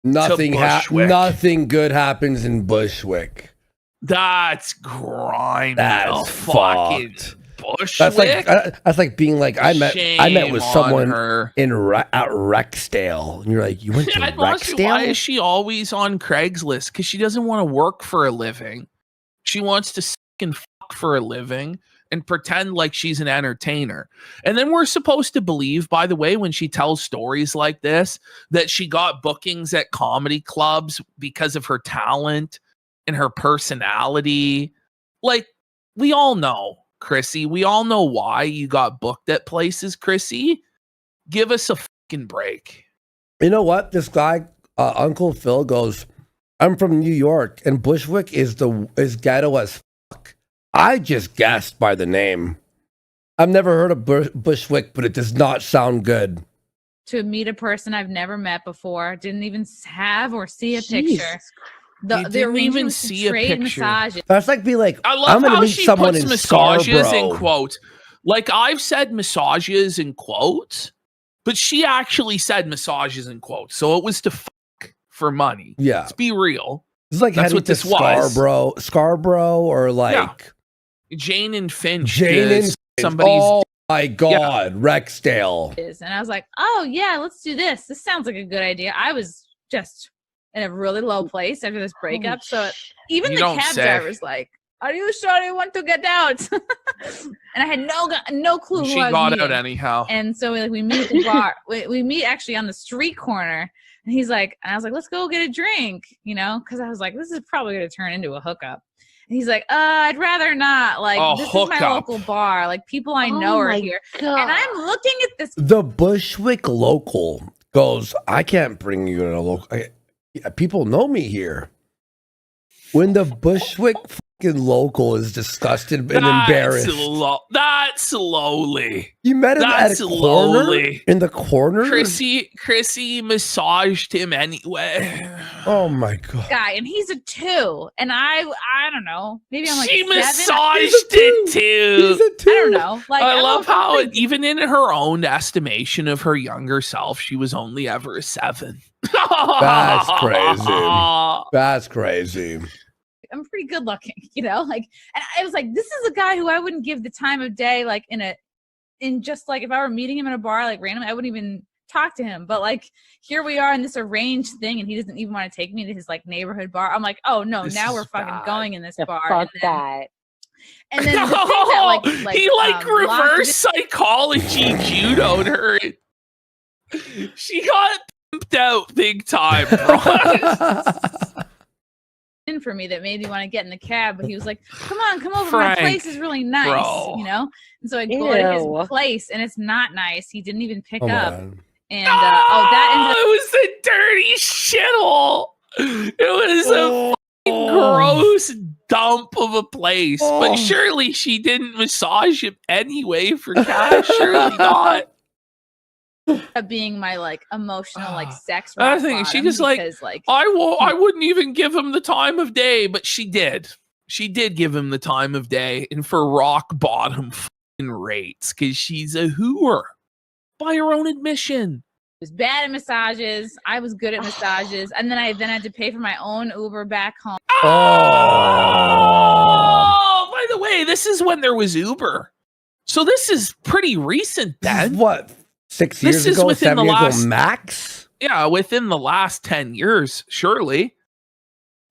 Nothing, Bushwick. nothing good happens in Bushwick. That's grimy. That's fucking fucked. Bushwick. That's like being like I met Shame with on someone her. in at Rexdale, and you're like, you went to I'd ask you, why Rexdale? is she always on Craigslist? Because she doesn't want to work for a living. She wants to fucking fuck for a living and pretend like she's an entertainer. And then we're supposed to believe, by the way, when she tells stories like this, that she got bookings at comedy clubs because of her talent and her personality. Like, we all know, Chrissy. We all know why you got booked at places, Chrissy. Give us a fucking break. You know what? This guy, Uncle Phil, goes, I'm from New York, and Bushwick is ghetto as fuck. I just guessed by the name. I've never heard of Bushwick, but it does not sound good. To meet a person I've never met before, didn't even have or see a picture. You The didn't even arrangement was to see a trade picture. massages. That's like be like, I I'm love gonna how meet she someone puts in massages Scarborough. in quotes. Like, I've said massages in quotes, but she actually said massages in quotes. So it was to fuck for money. Yeah, Let's be real. it's like That's heading what to this was. Scarborough, or like Jane and Finch. Jane is and somebody's. Oh my God, Rexdale. And I was like, oh yeah, let's do this. This sounds like a good idea. I was just in a really low place after this breakup. So even You the don't cab say. driver's like, are you sure you want to get out? And I had no clue who She I was got meeting. out anyhow. And so we meet at the bar. We meet actually on the street corner. And he's like, and I was like, let's go get a drink, you know, because I was like, this is probably going to turn into a hookup. And he's like, I'd rather not. Like, A this is my hookup. local bar. Like, people I know are here. And I'm looking at this. The Bushwick local goes, I can't bring you in a local. People know me here. When the Bushwick fucking local is disgusted and embarrassed. That's slowly. You met him That's at a corner? lowly. In the corner? Chrissy massaged him anyway. Oh my God. Guy, and he's a 2. And I don't know. Maybe I'm like She 7. massaged He's a it two. too. He's a two. I don't know. Like, I I'm love a- how, even in her own estimation of her younger self, she was only ever a 7. That's crazy. That's crazy. I'm pretty good looking, you know, like, and I was like, this is a guy who I wouldn't give the time of day, like in just like, if I were meeting him in a bar, like randomly, I wouldn't even talk to him. But like, here we are in this arranged thing and he doesn't even want to take me to his like neighborhood bar. I'm like, oh no, This now is we're fucking bad. going in this bar. Fuck and then, that. And then the thing that He locked reverse it- psychology judoed her. She got pimped out big time, bro. in for me that made me want to get in the cab, but he was like, come over, Frank, my place is really nice, bro. you know. And so I go to Ew. his place and it's not nice. He didn't even pick Come up. on. And that ended up it was a dirty shithole. It was a Oh. gross dump of a place. Oh. But surely she didn't massage him anyway for cash. Surely not. being my like emotional like sex I rock think she bottom just like, because, like I wouldn't even give him the time of day, but she did. She did give him the time of day, and for rock bottom rates because she's a hooer by her own admission. Was bad at massages. I was good at massages, and then I had to pay for my own Uber back home. Oh, by the way, this is when there was Uber, so this is pretty recent. Then what? 6 years This is ago, within 7 the years last- ago, max. yeah, within the last 10 years, surely.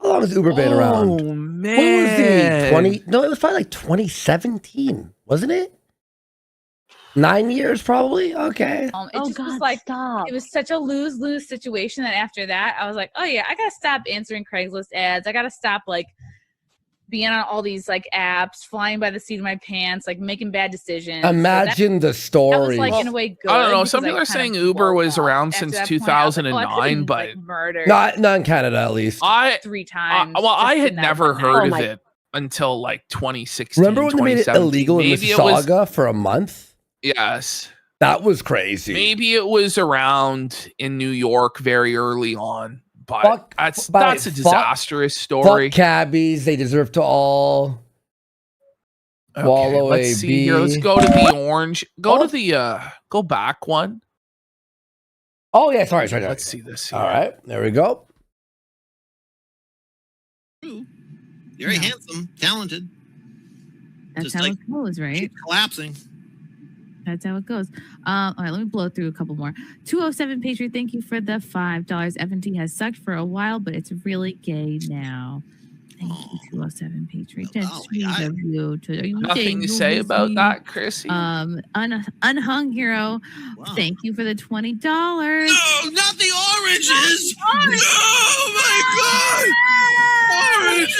How long has Uber been around? Oh man, What was the 20? No, it was probably like 2017, wasn't it? 9 years, probably. Okay. It just was like stop. it was such a lose-lose situation that after that I was like, oh yeah, I gotta stop answering Craigslist ads. I gotta stop like being on all these like apps, flying by the seat of my pants, like making bad decisions. Imagine the That was story. like in a way good. I don't know. because Some people I are kind of saying Uber woke was up around after since that point. I was like, oh, I could've 2009, been, but like, murdered not in Canada, at least. 3 times. I just had in that never one heard night. of it until like 2016. Remember when they made it 2017. illegal in Maybe it was, Mississauga for a month? yes. That was crazy. Maybe it was around in New York very early on, but Fuck- that's but a fuck- disastrous story. Fuck cabbies. They deserve to all Okay, wallow let's a see here. Let's bee. go to the orange. Go Oh. to the go back one. Oh, yeah. Sorry. Let's see this here. All right. There we go. Very handsome, talented. That's Just how like- it goes, right? Keep collapsing. That's how it goes. All right, let me blow through a couple more. 207 Patriot, thank you for the $5. FNT has sucked for a while, but it's really gay now. Thank you, 207 Patriot. That's Oh, sweet yeah, of you. Are you Nothing saying to you say miss about me? that, Chrissy. Unhung Hero, Wow. thank you for the $20. No, not the oranges! Oh my god! Oranges!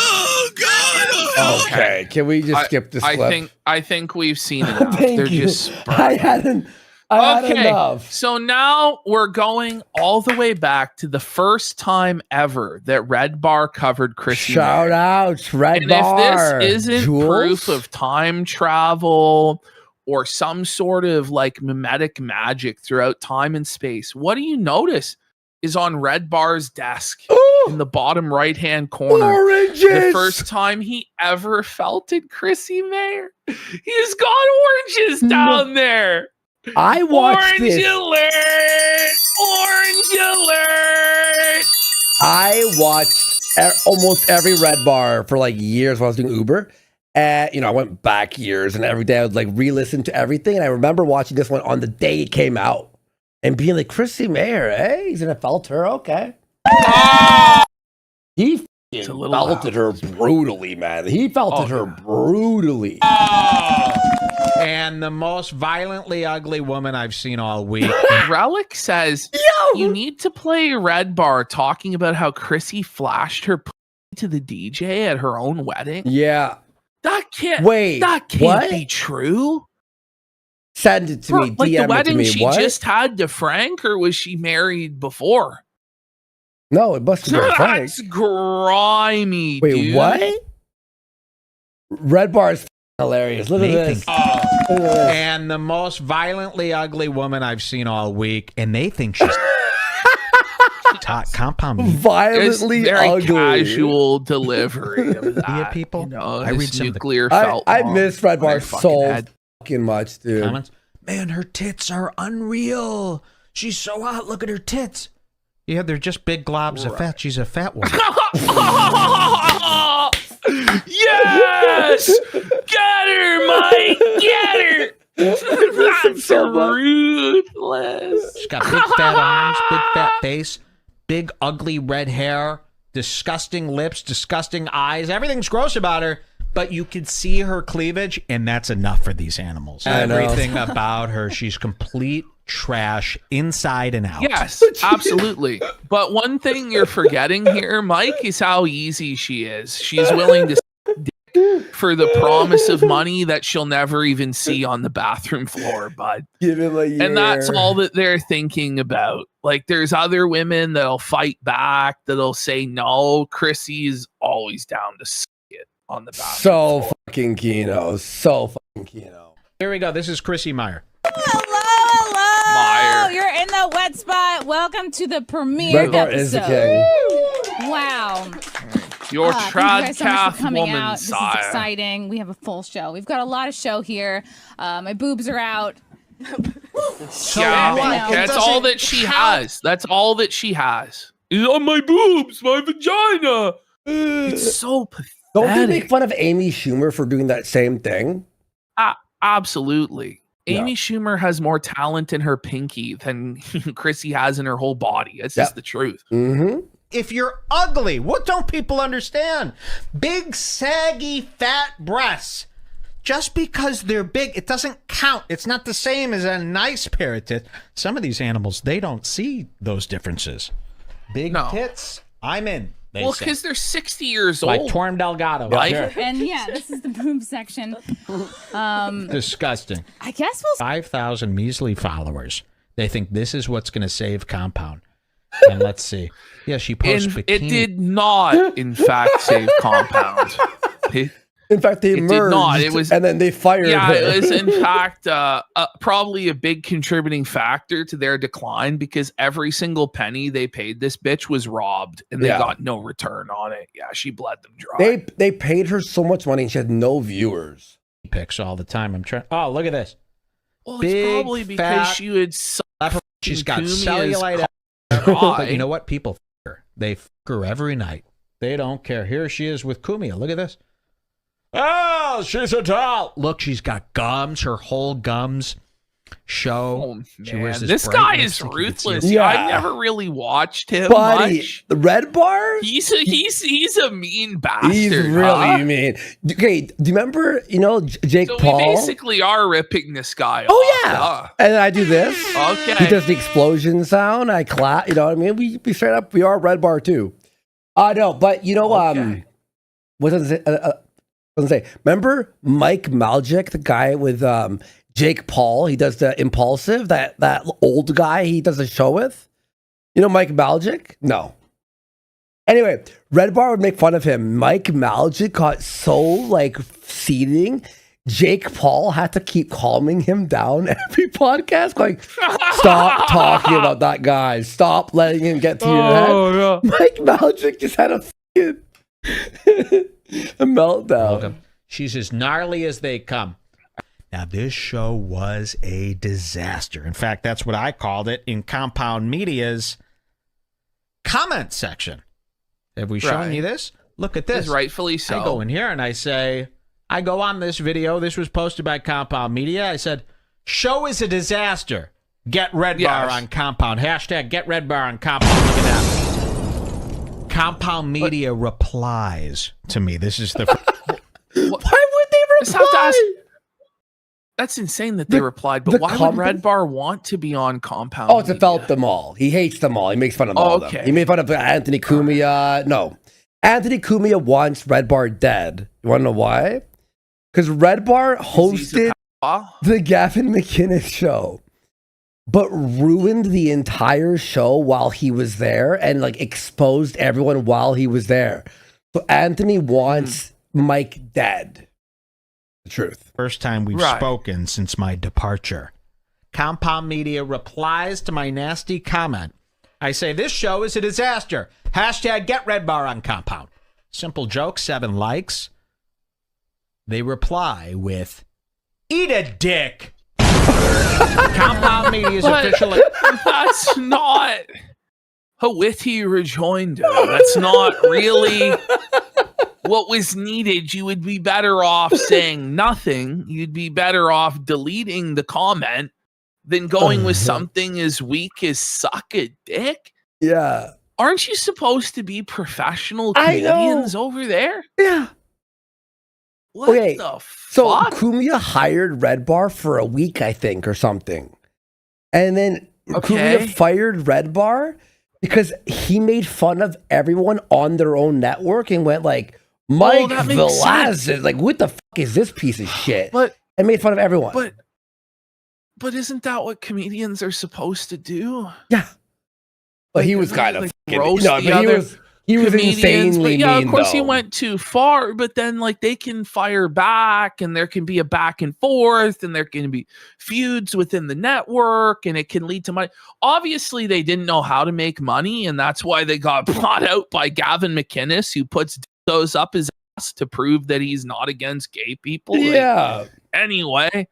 Oh god! Okay. Can we just skip this clip? I think we've seen enough. Thank They're you. just I had okay. enough. So now we're going all the way back to the first time ever that Red Bar covered Chrissie. Shout out, Red And Bar. if this isn't Jules? proof of time travel or some sort of like mimetic magic throughout time and space, what do you notice is on Red Bar's desk in the bottom right-hand corner? Oranges. The first time he ever felt it, Chrissie Mayr. He's got oranges down there. I watched Orange this. alert! Orange alert! I watched almost every Red Bar for like years when I was doing Uber. And, I went back years and every day I would like re-listen to everything. And I remember watching this one on the day it came out and being like, Chrissie Mayr, hey, he's gonna felt her, okay. He It's a little felted her brutally, man. He felted her brutally. And the most violently ugly woman I've seen all week. Relic says you need to play Red Bar talking about how Chrissie flashed her to the DJ at her own wedding. Yeah. That can't what? be true. Send it to me. Like DM the it to wedding me. she What? just had to Frank, or was she married before? No, it must have been Frank. That's grimy. Wait, dude. what? Red Bar is hilarious. Look at this. Look at this. And the most violently ugly woman I've seen all week. And they think she's compound meat. It's Violently very ugly. casual delivery of that. Yeah, people. I read some of the nuclear I felt miss Red Bar on their so fucking head. fucking much, dude. comments. Man, her tits are unreal. She's so hot. Look at her tits. Yeah, they're just big globs of fat. She's a fat woman. Yes! Get her, Mike! Get her! That's so much. ruthless. She's got big fat arms, big fat face, big ugly red hair, disgusting lips, disgusting eyes. Everything's gross about her, but you can see her cleavage, and that's enough for these animals. I know. Everything about her, she's complete trash inside and out. Yes, absolutely. But one thing you're forgetting here, Mike, is how easy she is. She's willing to dick for the promise of money that she'll never even see on the bathroom floor, bud. Give him a year. And that's all that they're thinking about. Like, there's other women that'll fight back, that'll say no. Chrissie is always down to suck it on the bathroom So floor. fucking Keno. So fucking Keno. Here we go. This is Chrissie Mayr. Hello. Mayr. You're in the wet spot. Welcome to the premiere Red Bar is the episode. king. Wow. Your Thank you guys so much Tradcath for coming woman, out. This is sire. exciting. We have a full show. We've got a lot of show here. My boobs are out. So Yeah, what? It that's all doesn't that she count. has. That's all that she has. Is on my boobs, my vagina. It's so pathetic. Don't they make fun of Amy Schumer for doing that same thing? Absolutely. Yeah. Amy Schumer has more talent in her pinky than Chrissy has in her whole body. It's just the truth. Mm-hmm. If you're ugly, what don't people understand? Big, saggy, fat breasts. Just because they're big, it doesn't count. It's not the same as a nice pair of tits. Some of these animals, they don't see those differences. Big tits, I'm in. Well, because they're 60 years like old. Torm Delgado. Right? And yeah, this is the boob section. Disgusting. I guess we'll 5,000 measly followers. They think this is what's going to save Compound. And let's see. Yeah, she posts bikini. It did not, in fact, save Compound. In fact, they It did merged, not. It was- and then they fired Yeah, her. it was, in fact, probably a big contributing factor to their decline because every single penny they paid this bitch was robbed and they got no return on it. Yeah, she bled them dry. They paid her so much money and she had no viewers. Pics all the time. I'm trying. Oh, look at this. Well, Big, it's probably because fat- she had She's got Kumia's cellulite. eye. But you know what? People f her. They f her every night. They don't care. Here she is with Kumia. Look at this. Oh, she's a doll. Look, she's got gums. Her whole gums show. She wears Man, this this bright guy lipstick. is You can see ruthless. it. Yeah. I never really watched him Buddy, much. the Red Bar? He's a mean bastard. He's really huh? mean. Okay, do you remember, Jake So Paul? we basically are ripping this guy off. Oh, yeah. And then I do this. Okay. He does the explosion sound. I clap. You know what I mean? We straight up, we are Red Bar too. No, but what does it say? Remember Mike Maljic, the guy with Jake Paul? He does the Impulsive, that old guy he does a show with. You know Mike Maljic? No. Anyway, Red Bar would make fun of him. Mike Maljic got so seething. Jake Paul had to keep calming him down every podcast, going, stop talking about that guy. Stop letting him get to your head. no. Mike Maljic just had a fucking a meltdown. She's as gnarly as they come. Now, this show was a disaster. In fact, that's what I called it in Compound Media's comment section. Have we shown you this? Look at this. It's rightfully so. I go in here and I go on this video. This was posted by Compound Media. I said, show is a disaster. Get Red Bar on Compound. Hashtag get Red Bar on Compound. Look at that. Compound Media replies to me. This is the... Why would they reply? That's insane that they replied, but why would Red Bar want to be on Compound? Oh, to felt them all. He hates them all. He makes fun of all of them. He made fun of Anthony Cumia. No. Anthony Cumia wants Red Bar dead. You want to know why? Because Red Bar hosted the Gavin McInnes show, but ruined the entire show while he was there and exposed everyone while he was there. So Anthony wants Mike dead. The truth. First time we've spoken since my departure. Compound Media replies to my nasty comment. I say, this show is a disaster. Hashtag get Red Bar on Compound. Simple joke, 7 likes. They reply with, eat a dick. Compound Media's official... That's not a witty rejoinder. That's not really what was needed. You would be better off saying nothing. You'd be better off deleting the comment than going with something as weak as suck a dick. Yeah. Aren't you supposed to be professional comedians over there? Yeah. What the fuck? So Cumia hired Red Bar for a week, I think, or something. And then Cumia fired Red Bar because he made fun of everyone on their own network and went Mike Velazquez, what the fuck is this piece of shit? And made fun of everyone. But isn't that what comedians are supposed to do? Yeah. But he was kind of roast he was insanely mean. Of course he went too far, but then they can fire back and there can be a back and forth and there can be feuds within the network and it can lead to money. Obviously they didn't know how to make money and that's why they got bought out by Gavin McInnes, who puts those up his ass to prove that he's not against gay people. Yeah. Anyway.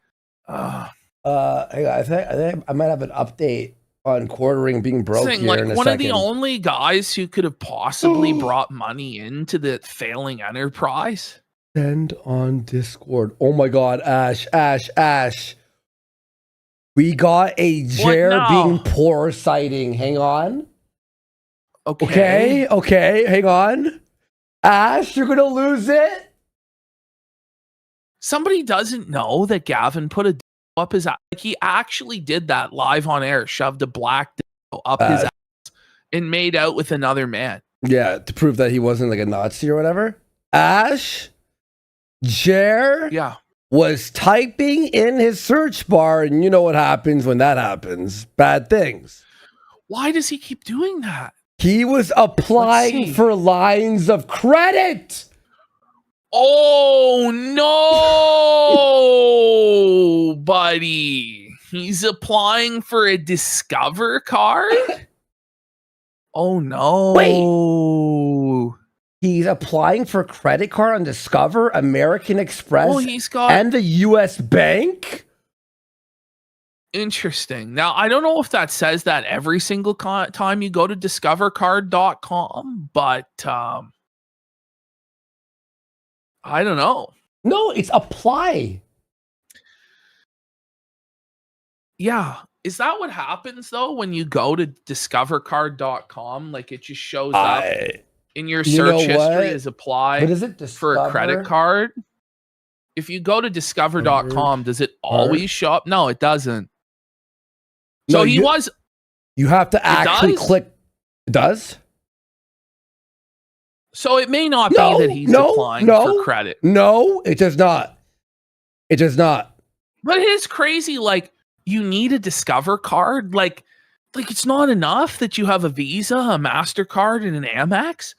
Hang on, I think I might have an update on quartering being broke Thing, here like in a one second. of the only guys who could have possibly brought money into the failing enterprise. Send on Discord. Oh my God, Ash. We got a Jer now? being poor sighting. Hang on. Okay. Okay, hang on. Ash, you're gonna lose it. Somebody doesn't know that Gavin put a dildo up his ass. Like he actually did that live on air, shoved a black dildo up his ass and made out with another man. Yeah, to prove that he wasn't like a Nazi or whatever. Ash, Jer Yeah. was typing in his search bar, and you know what happens when that happens. Bad things. Why does he keep doing that? He was applying see. for lines of credit. Oh no, buddy. He's applying for a Discover card? Oh no. Wait. He's applying for a credit card on Discover, American Express, Oh, he's got and the US Bank? interesting. Now, I don't know if that says that every single time you go to discovercard.com, but I don't know. No, it's apply. Yeah. Is that what happens though when you go to discovercard.com? Like it just shows up in your You know search history what? as apply What is it? for a credit card? If you go to discover.com, does it always show up? No, it doesn't. So No, he was. You have to actually does? click. It does? So it may not No, be that he's no, applying no. for credit. No, it does not. It does not. But it is crazy. Like you need a Discover card. Like it's not enough that you have a Visa, a MasterCard, and an Amex,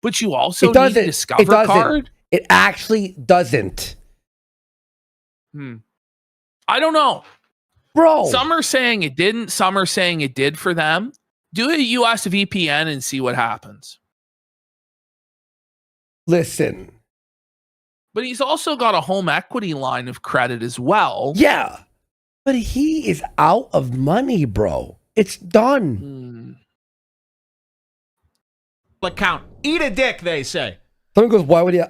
but you also It doesn't. need a Discover It doesn't. card. It actually doesn't. I don't know. Bro. Some are saying it didn't. Some are saying it did for them. Do a US VPN and see what happens. Listen. But he's also got a home equity line of credit as well. Yeah. But he is out of money, bro. It's done. Account. Eat a dick, they say. Someone goes, why would he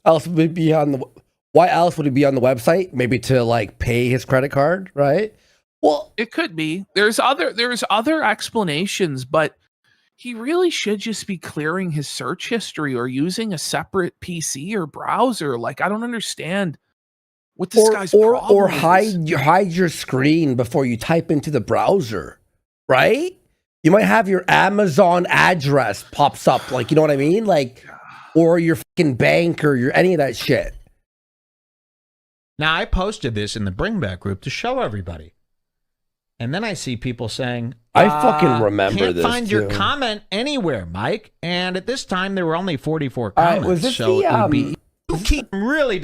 else would he be on the why else would he be on the website? Maybe to like pay his credit card, right? Well, it could be. There's other explanations, but he really should just be clearing his search history or using a separate PC or browser. Like I don't understand what this guy's problem or is. hide your screen before you type into the browser, right? You might have your Amazon address pops up, like, you know what I mean? Like, or your fucking bank or your any of that shit. Now, I posted this in the Bring Back group to show everybody. And then I see people saying, I fucking remember can't this, find your too. comment anywhere, Mike. And at this time, there were only 44 All right, comments. was this so the, it would be you keep really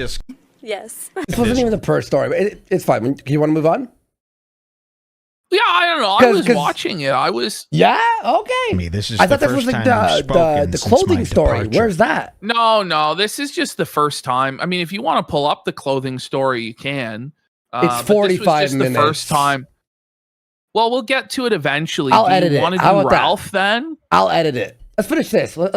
Yes. This wasn't even the first story, but it's fine. You want to move on? Yeah, I don't know. I was watching it. I was. Yeah. Okay. me. This is I the thought this was first like time I've spoken the since clothing my story. departure. Where's that? No. This is just the first time. I mean, if you want to pull up the clothing story, you can. It's but this was 45 just minutes. The first time. Well, we'll get to it eventually. I'll Do edit you it. want to How do about that? Ralph then? I'll edit it. Let's finish this. All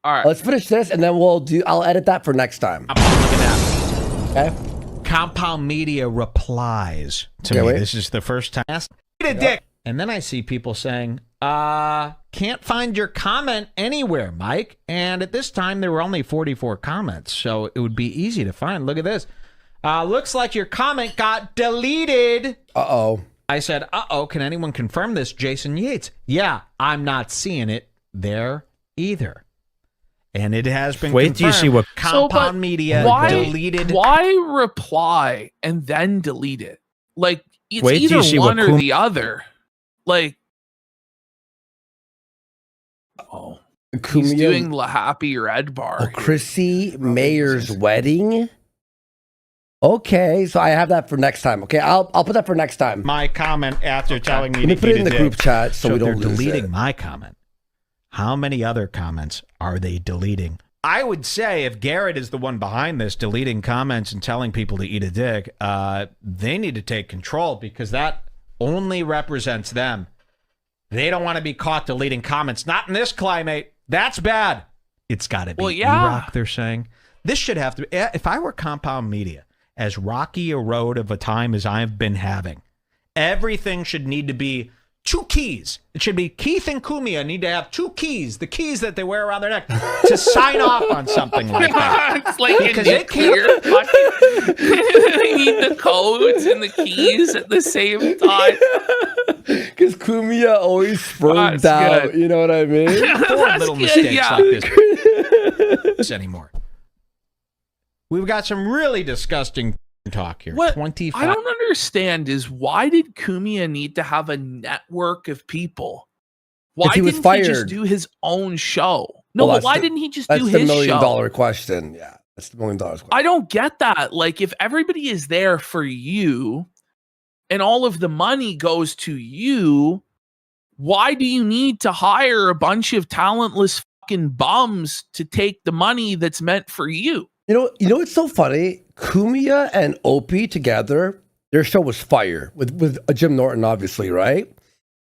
right. Let's finish this, and then I'll edit that for next time. Look at that. Okay. Compound Media replies to Okay, me. wait. This is the first time. Eat a dick. And then I see people saying, can't find your comment anywhere, Mike. And at this time, there were only 44 comments, so it would be easy to find. Look at this. Looks like your comment got deleted. Uh-oh. I said, uh-oh, can anyone confirm this? Jason Yates. Yeah, I'm not seeing it there either. And it has been Wait till you see what Compound Media deleted. Why reply and then delete it? Like, it's Wait till you either see one what or the other. Like, he's Kumia- doing La Happy Red Bar. Oh, Chrissie Mayr's wedding. Okay, so I have that for next time. Okay, I'll put that for next time. My comment after telling me Let me to put it eat in a the group dick. chat so we they're don't lose deleting it. my comment. How many other comments are they deleting I would say if Garrett is the one behind this, deleting comments and telling people to eat a dick, they need to take control because that only represents them. They don't want to be caught deleting comments. Not in this climate. That's bad. It's got to be E-Rock, they're saying. This should have to be. If I were Compound Media, as rocky a road of a time as I've been having, everything should need to be 2 keys. It should be Keith and Kumia need to have 2 keys, the keys that they wear around their neck, to sign off on something like that. It's like a nuclear fucking. They need the codes and the keys at the same time. Because Kumia always spurned out. Good. You know what I mean? Little mistakes like this anymore. We've got some really disgusting talk here. What 25. I don't understand is why did Kumia need to have a network of people? Why he was didn't fired. he just do his own show? No, Well, but why didn't he just do That's the his $1 show? million question. Yeah, that's the $1 million question. I don't get that. Like, if everybody is there for you and all of the money goes to you, why do you need to hire a bunch of talentless fucking bums to take the money that's meant for you? You know what's so funny? Kumia and Opie together, their show was fire with Jim Norton, obviously, right?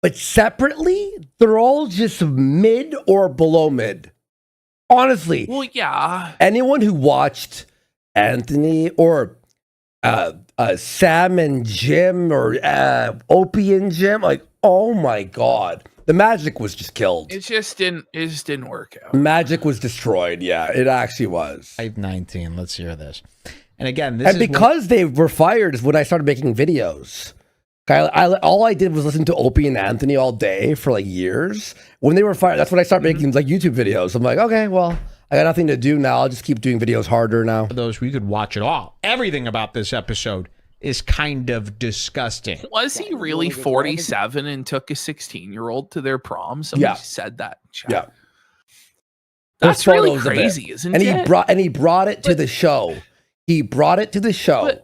But separately, they're all just mid or below mid. Honestly. Well, yeah. Anyone who watched Anthony or Sam and Jim or Opie and Jim, like, oh my God. The magic was just killed. It just didn't work out. Magic was destroyed. Yeah, it actually was. 519. Let's hear this. And again, because they were fired is when I started making videos. All I did was listen to Opie and Anthony all day for like years. When they were fired, that's when I started making like YouTube videos. I'm like, okay, well, I got nothing to do now. I'll just keep doing videos harder now. Those we could watch it all. Everything about this episode is kind of disgusting. Was he really 47 and took a 16-year-old to their prom? Somebody said that. Chat. Yeah. That's really crazy, isn't it? And he brought it to the show. He brought it to the show.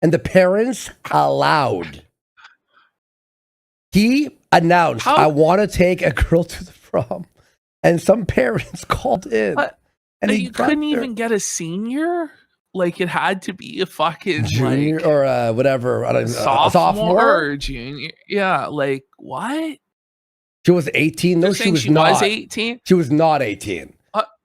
And the parents allowed. He announced, I want to take a girl to the prom. And some parents called in. And you couldn't even get a senior? Like, it had to be a fucking junior, like, or whatever. I don't know, sophomore or junior. Yeah, like, what? She was 18. No, she was not. 18? She was not 18.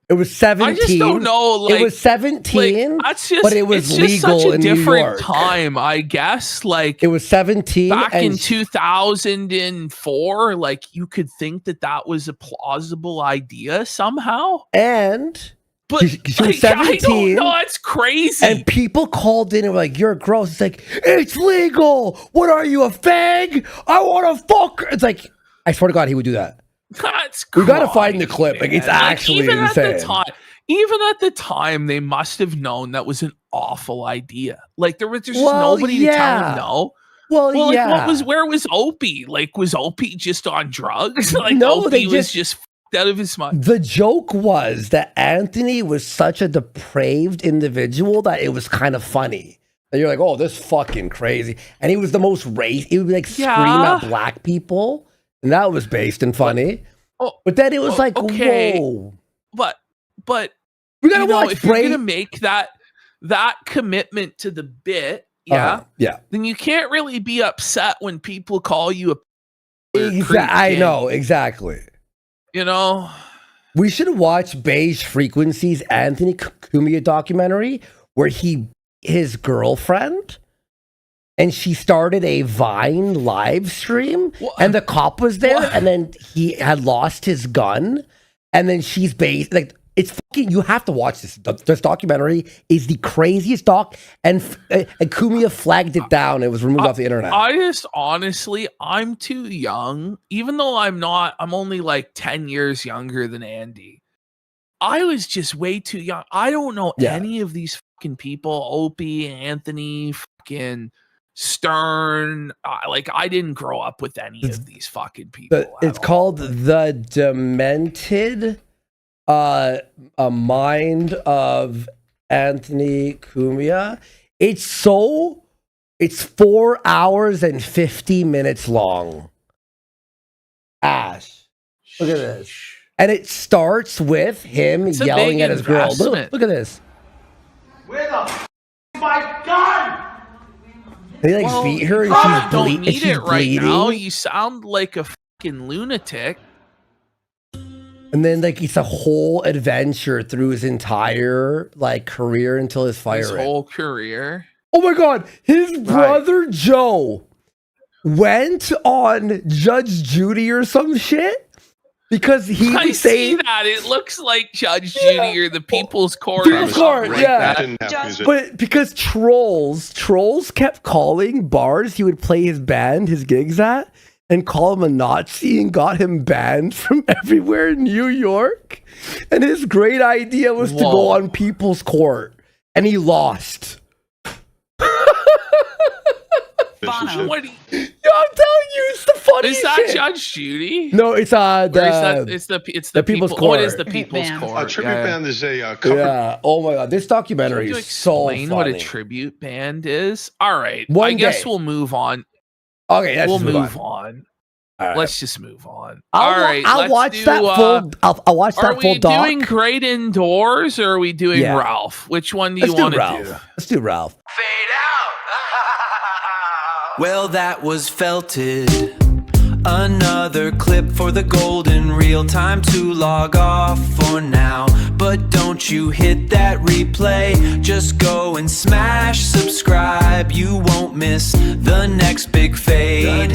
It was 17. I just don't know. Like, it was 17, like, that's just, but it was it's just legal such a in New different York. time, I guess. Like, it was 17 back in 2004. Like, you could think that was a plausible idea somehow. And but she was 17. I don't know. It's crazy. And people called in and were like, "You're gross." It's like, it's legal. What are you, a fag? I want to fuck. It's like, I swear to God, he would do that. That's we got to find the clip. Like, it's actually even insane. Even at the time, they must have known that was an awful idea. Like, there was just nobody to tell them no. Well, yeah. Like, where was Opie? Like, was Opie just on drugs? Like, no, Opie was just out of his mind. The joke was that Anthony was such a depraved individual that it was kind of funny. And you're like, oh, this fucking crazy. And he was the most race. He would like scream at black people. And that was based and funny. But then it was like, whoa. But we gotta watch if you're gonna make that commitment to the bit, yeah, then you can't really be upset when people call you a I know, exactly. You know? We should watch Beige Frequency's Anthony Cumia documentary where his girlfriend, and she started a Vine live stream, and the cop was there, and then he had lost his gun, and then she's based like, it's fucking, you have to watch this. This documentary is the craziest doc, and Cumia flagged it down. It was removed off the internet. I just, honestly, I'm too young, even though I'm only like 10 years younger than Andy. I was just way too young. I don't know any of these fucking people, Opie, Anthony, fucking Stern. Like, I didn't grow up with any of these fucking people. It's called The Demented A Mind of Anthony Cumia. It's 4 hours and 50 minutes long. Ash, look at this. And it starts with him It's a yelling big at his girl. investment. Look at this. Where the my gun? They like beat her and she's, Don't need she's it right bleeding. now. You sound like a fucking lunatic. And then like it's a whole adventure through his entire like career until his His firing. whole career. Oh my god, his brother Joe went on Judge Judy or some shit because he I was see saying that. It looks like Judge Judy or the People's Court. People's or something Court, like yeah. that. But because trolls kept calling bars he would play his band, his gigs at, and call him a Nazi and got him banned from everywhere in New York. And his great idea was to go on People's Court. And he lost. What do you- Yo, I'm telling you, it's the funniest Is that shit. Judge Judy? No, it's Or is that, the it's the People's people, Court. Oh, it is the People's Court. A tribute yeah. band is a cover. yeah. Oh my god, this documentary Can you is so explain funny. what a tribute band is? All right, One I guess day. we'll move on. Okay, let's We'll just move on. on. All right. Let's just move on. I'll, All right, I'll let's watch do, that full. I'll watch Are that full we doc. doing Great Indoors or are we doing Yeah. Ralph? Which one do Let's you do want to Ralph. do? Let's do Ralph. Well, that was felted. Another clip for the golden reel. Time to log off for now. But don't you hit that replay. Just go and smash subscribe. You won't miss the next big fade.